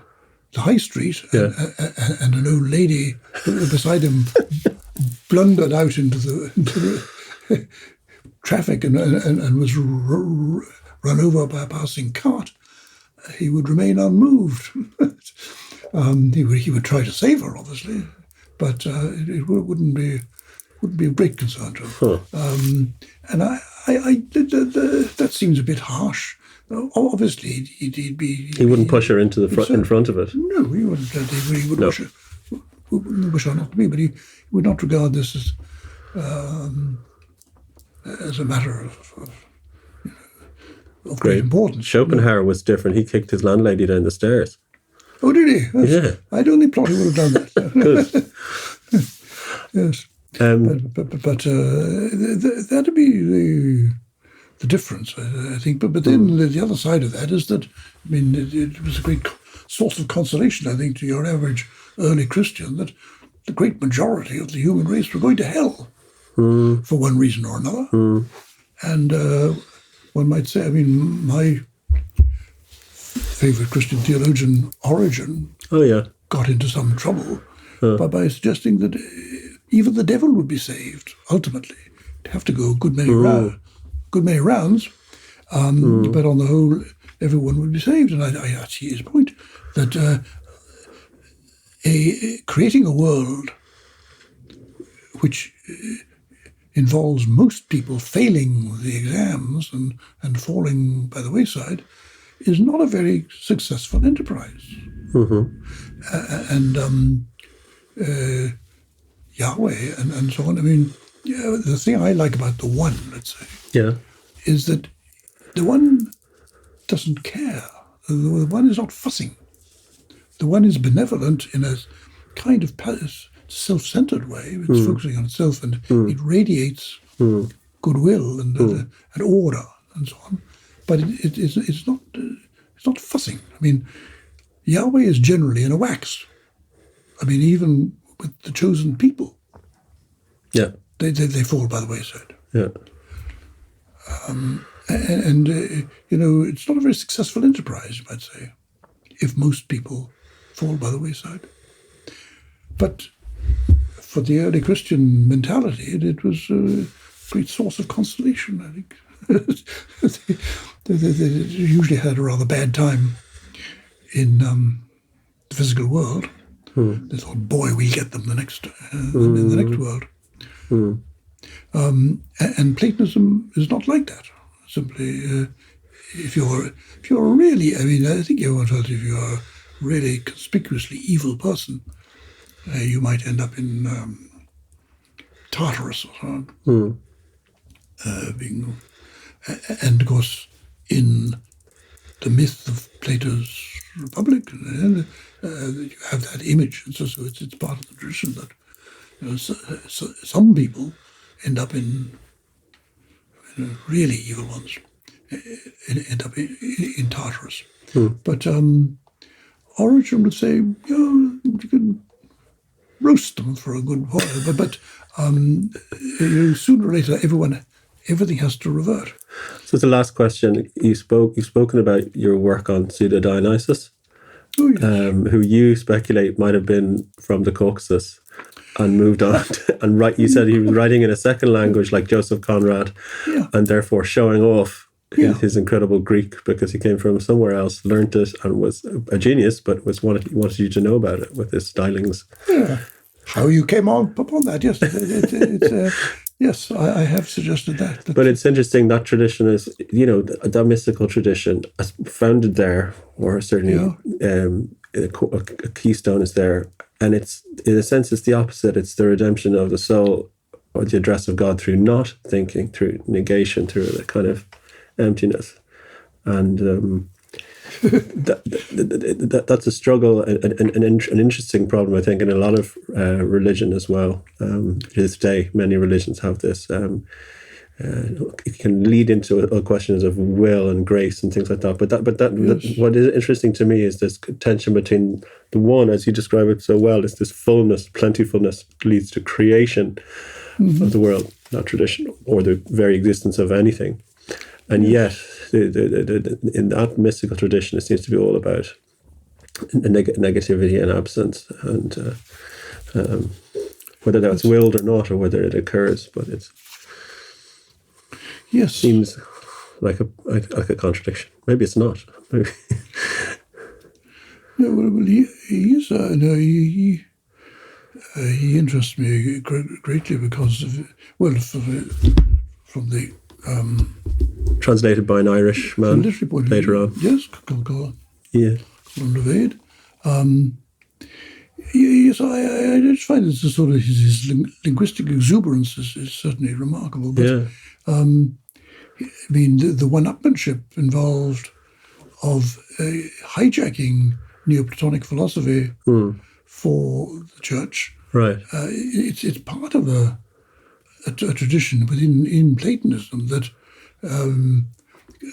the high street and an old lady beside him blundered out into the traffic and was run over by a passing cart, he would remain unmoved. He would try to save her, obviously, but it wouldn't be of great concern to him. And that seems a bit harsh. Obviously, he'd be. He wouldn't push her into in front of it. No, he wouldn't. He would wish her not to be, but he would not regard this as a matter of great importance. Schopenhauer was different. He kicked his landlady down the stairs. Oh, did he? Yeah. I'd only thought he would have done that. Good. Yes. But that'd be the difference, I think. But then the other side of that is that, it was a great source of consolation, I think, to your average early Christian that the great majority of the human race were going to hell for one reason or another. And one might say, my favourite Christian theologian, Origen, got into some trouble by suggesting that even the devil would be saved, ultimately. It'd have to go a good many rounds, but on the whole, everyone would be saved. And I see his point, that creating a world which involves most people failing the exams and falling by the wayside is not a very successful enterprise. And Yahweh and so on. The thing I like about the One, let's say, is that the One doesn't care. The One is not fussing. The One is benevolent in a kind of self-centered way. It's focusing on itself, and it radiates goodwill and order and so on. But it's not fussing. Yahweh is generally in a wax. Even with the chosen people, they fall by the wayside. It's not a very successful enterprise, you might say, if most people fall by the wayside. But for the early Christian mentality, it was a great source of consolation, I think. They usually had a rather bad time in the physical world. They thought, boy, we'll get them in the next world. And Platonism is not like that. Simply, if you're really, I think everyone tells you if you're a really conspicuously evil person, you might end up in Tartarus or so on. And of course, in the myth of Plato's Republic, you have that image. So it's part of the tradition that so some people end up in really evil ones, end up in Tartarus. But Origen would say, you can roast them for a good while, but sooner or later everything has to revert. So the last question, you've spoken about your work on Pseudo-Dionysus, who you speculate might have been from the Caucasus and moved on you said he was writing in a second language like Joseph Conrad, and therefore showing off his incredible Greek because he came from somewhere else, learned it, and was a genius, but wanted you to know about it with his stylings. How you came upon that? Yes, yes, I have suggested that. But it's interesting, that tradition is, that mystical tradition founded there, or certainly a keystone is there. And it's, in a sense, it's the opposite. It's the redemption of the soul, or the address of God through not thinking, through negation, through the kind of emptiness. And that's a struggle, an interesting problem, I think, in a lot of religion as well. To this day, many religions have this. It can lead into a questions of will and grace and things like that. But what is interesting to me is this tension between the one, as you describe it so well, is this fullness, plentifulness leads to creation of the world, not tradition, or the very existence of anything. And yet, in that mystical tradition, it seems to be all about negativity and absence, and whether that's willed or not, or whether it occurs, but it seems like a contradiction. Maybe it's not. Maybe. No, well, he interests me greatly because of, from the translated by an Irish man later on. Yes, Colin Yes, I just find it's a sort of his linguistic exuberance is certainly remarkable. But I mean, the one-upmanship involved of hijacking Neoplatonic philosophy for the church. Right. It's part of a tradition in Platonism that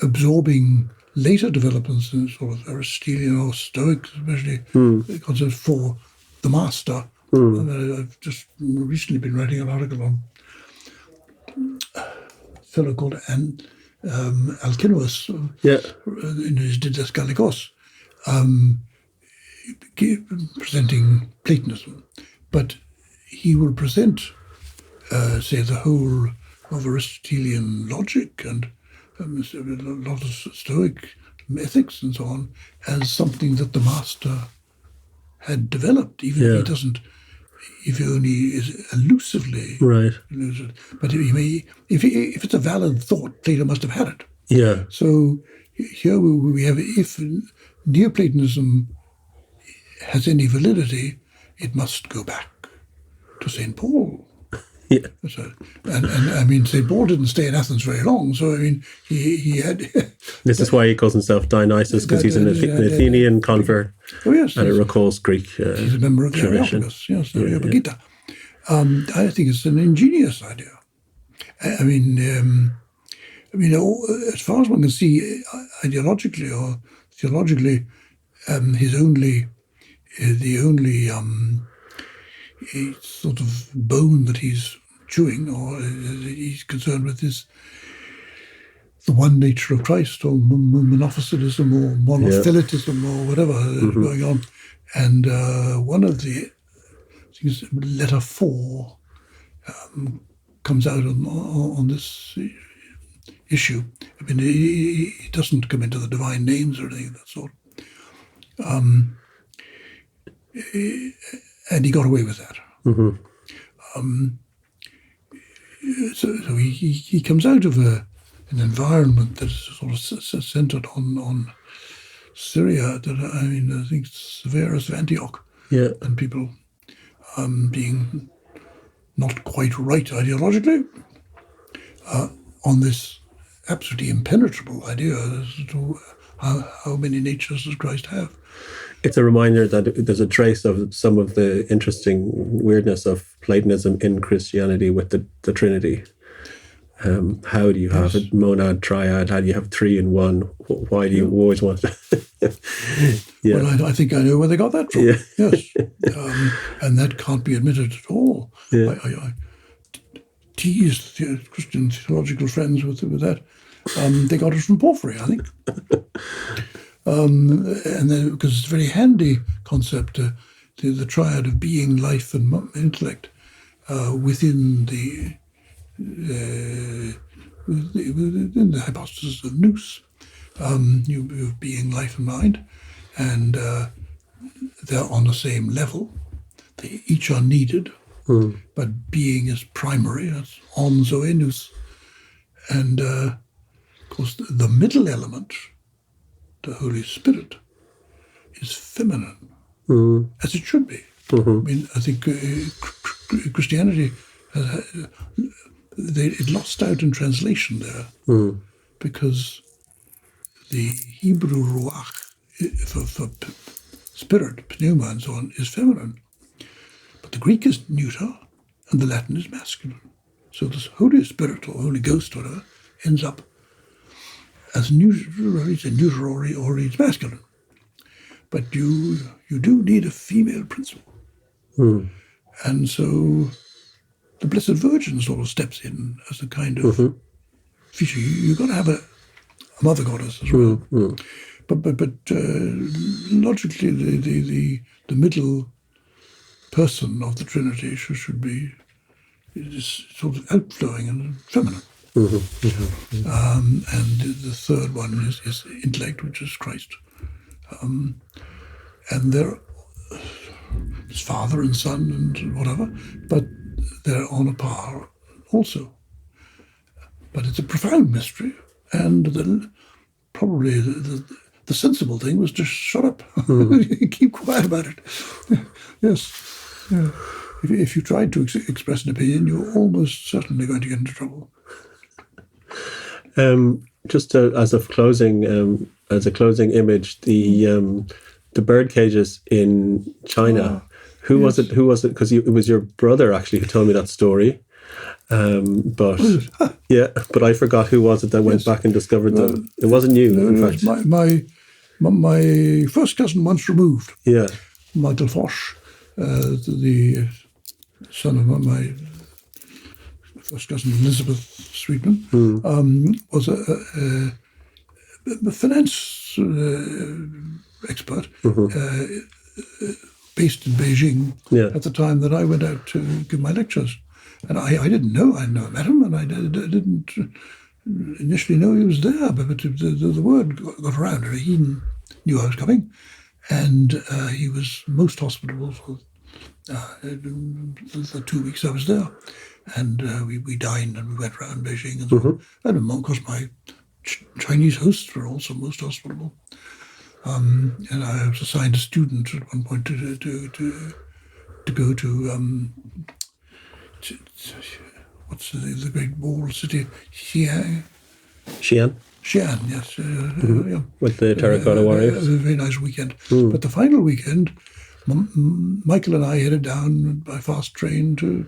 absorbing later developments in sort of Aristotelian or Stoic, especially concepts for the master. I've just recently been writing an article on a fellow called Alcinous in his Didascalicos, presenting Platonism. But he will present, say, the whole of Aristotelian logic and a lot of Stoic ethics and so on as something that the master had developed, even if he doesn't, if he only is elusively. Right. But if it's a valid thought, Plato must have had it. Yeah. So here we have, if Neoplatonism has any validity, it must go back to St. Paul. Yeah. So, and I mean, St. Paul didn't stay in Athens very long, so I mean, he had... This is why he calls himself Dionysus, because he's an Athenian convert. Oh, yes. And it recalls Greek he's a member of the tradition. Areopagus, yes, the Areopagita. I think it's an ingenious idea. I mean, as far as one can see, ideologically or theologically, the only sort of bone that he's chewing or he's concerned with is the one nature of Christ, or monophysitism or monothelitism or whatever going on. And one of the things, letter 4, comes out on this issue. I mean, he doesn't come into the divine names or anything of that sort. And he got away with that. So he comes out of an environment that is sort of centered on Syria, that I mean, I think Severus of Antioch, and people being not quite right ideologically on this absolutely impenetrable idea as to how many natures does Christ have. It's a reminder that there's a trace of some of the interesting weirdness of Platonism in Christianity with the Trinity. How do you have a monad, triad? How do you have 3 in 1? Why do you always want to? Well, I think I know where they got that from. Yes. And that can't be admitted at all. I teased Christian theological friends with that. They got it from Porphyry, I think. And then, because it's a very handy concept, the triad of being, life, and intellect within the hypostasis of nous, you being, life, and mind, and they're on the same level. They each are needed, but being is primary. That's on zoe nous, and of course the middle element, the Holy Spirit, is feminine, as it should be. I mean, I think Christianity it lost out in translation there, because the Hebrew ruach for spirit, pneuma, and so on, is feminine. But the Greek is neuter, and the Latin is masculine. So this Holy Spirit, or Holy Ghost, or whatever, ends up as neuter or reads masculine. But you do need a female principle. And so the Blessed Virgin sort of steps in as a kind of feature. You've got to have a mother goddess as well. But logically, the middle person of the Trinity should be sort of outflowing and feminine. And the third one is intellect, which is Christ. And there's Father and Son and whatever, but they're on a par also. But it's a profound mystery, and probably the sensible thing was just shut up, keep quiet about it. Yes. Yeah. If you tried to express an opinion, you're almost certainly going to get into trouble. Just as a closing image, the bird cages in China. Who was it? Because it was your brother actually who told me that story. But I forgot who was it that went back and discovered them. It wasn't you, in fact. My first cousin once removed. Yeah, Michael Foch, the son of my first cousin Elizabeth Sweetman, was a finance expert based in Beijing at the time that I went out to give my lectures. And I didn't know. I never met him, and I didn't initially know he was there. But the word got around. He knew I was coming, and he was most hospitable for the 2 weeks I was there. And we dined and we went around Beijing and so on. And of course, my Chinese hosts were also most hospitable. And I was assigned a student at one point to go to what's the great walled city? Sheehan, yes. With the terracotta warriors. It was a very nice weekend. But the final weekend, Michael and I headed down by fast train to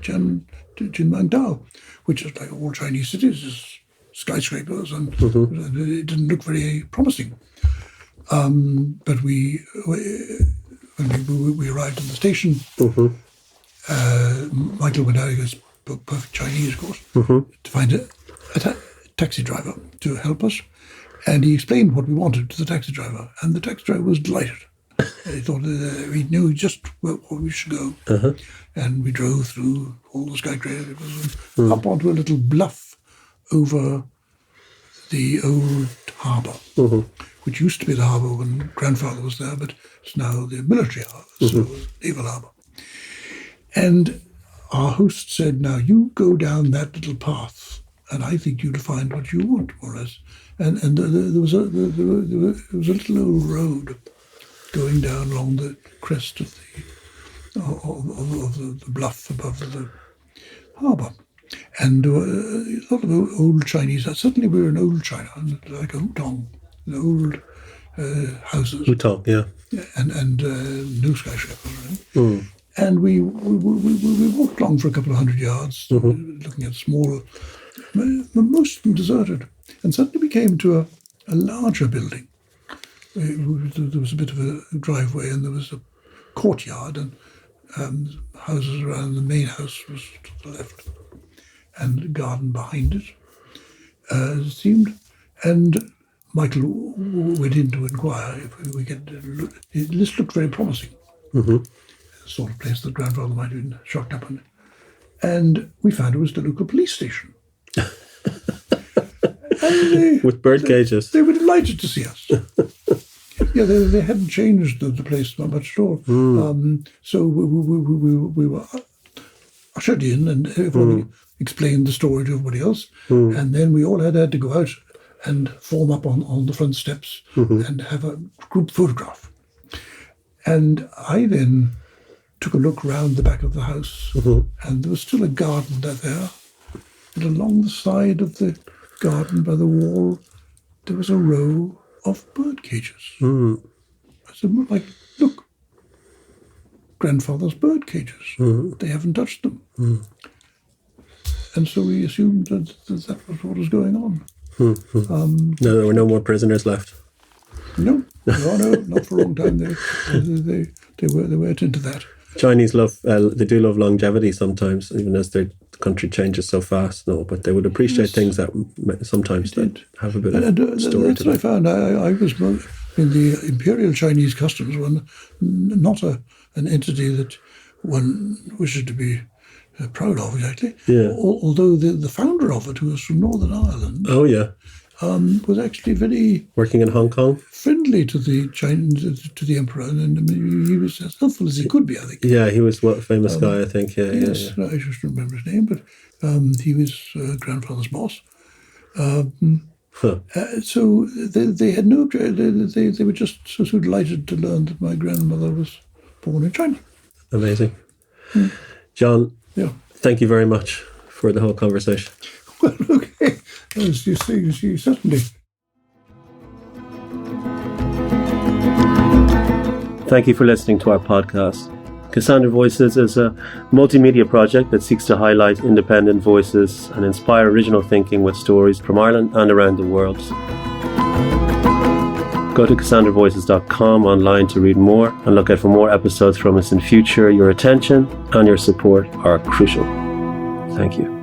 Jinmangdao, which is like all Chinese cities, is skyscrapers, and it didn't look very promising. But when we arrived at the station, Michael went out, he goes, perfect Chinese, of course, to find a taxi driver to help us. And he explained what we wanted to the taxi driver. And the taxi driver was delighted. He thought we knew just where we should go. And we drove through all the skyscrapers and up onto a little bluff over the old harbour, which used to be the harbour when grandfather was there, but it's now the military harbour, so naval harbour. And our host said, now you go down that little path, and I think you'll find what you want, more or less. And there was a little old road going down along the crest of the bluff above the harbour. And a lot of old Chinese, certainly we were in old China, like a hutong, old houses. Hutong, yeah. And no skyscrapers. Right? And we walked along for a couple of 100 yards, looking at small, most of them deserted. And suddenly we came to a larger building. There was a bit of a driveway, and there was a courtyard, and houses around. The main house was to the left, and a garden behind it, it seemed. And Michael went in to inquire if we could. This looked very promising. The sort of place that grandfather might have been shocked up on. And we found it was the local police station. With bird cages. They were delighted to see us. Yeah, they hadn't changed the place much at all. So we were ushered in, and everybody explained the story to everybody else. And then we all had to go out and form up on the front steps and have a group photograph. And I then took a look round the back of the house, and there was still a garden there. And along the side of the garden by the wall, there was a row of bird cages. I said, well, like, look, grandfather's bird cages. They haven't touched them. And so we assumed that was what was going on. No, there were no more prisoners left. No, not for a long time. They weren't into that. Chinese they do love longevity sometimes, even as their country changes so fast. No, but they would appreciate things that sometimes that have a bit of story that's to them. what I found. I was in the Imperial Chinese Customs, not an entity that one wishes to be proud of exactly. Yeah. Although the founder of it, who was from Northern Ireland, Oh yeah, was actually very working in Hong Kong. friendly to the Chinese, to the emperor, and I mean, he was as helpful as he could be, I think. Yeah, he was a famous guy, I think. Yeah, Yes, yeah. I just remember his name, but he was grandfather's boss. So they had no. They were just so delighted to learn that my grandmother was born in China. Amazing. John, Yeah. thank you very much for the whole conversation. Well, okay. As you say, certainly. Thank you for listening to our podcast. Cassandra Voices is a multimedia project that seeks to highlight independent voices and inspire original thinking with stories from Ireland and around the world. Go to cassandravvoices.com online to read more and look out for more episodes from us in future. Your attention and your support are crucial. Thank you.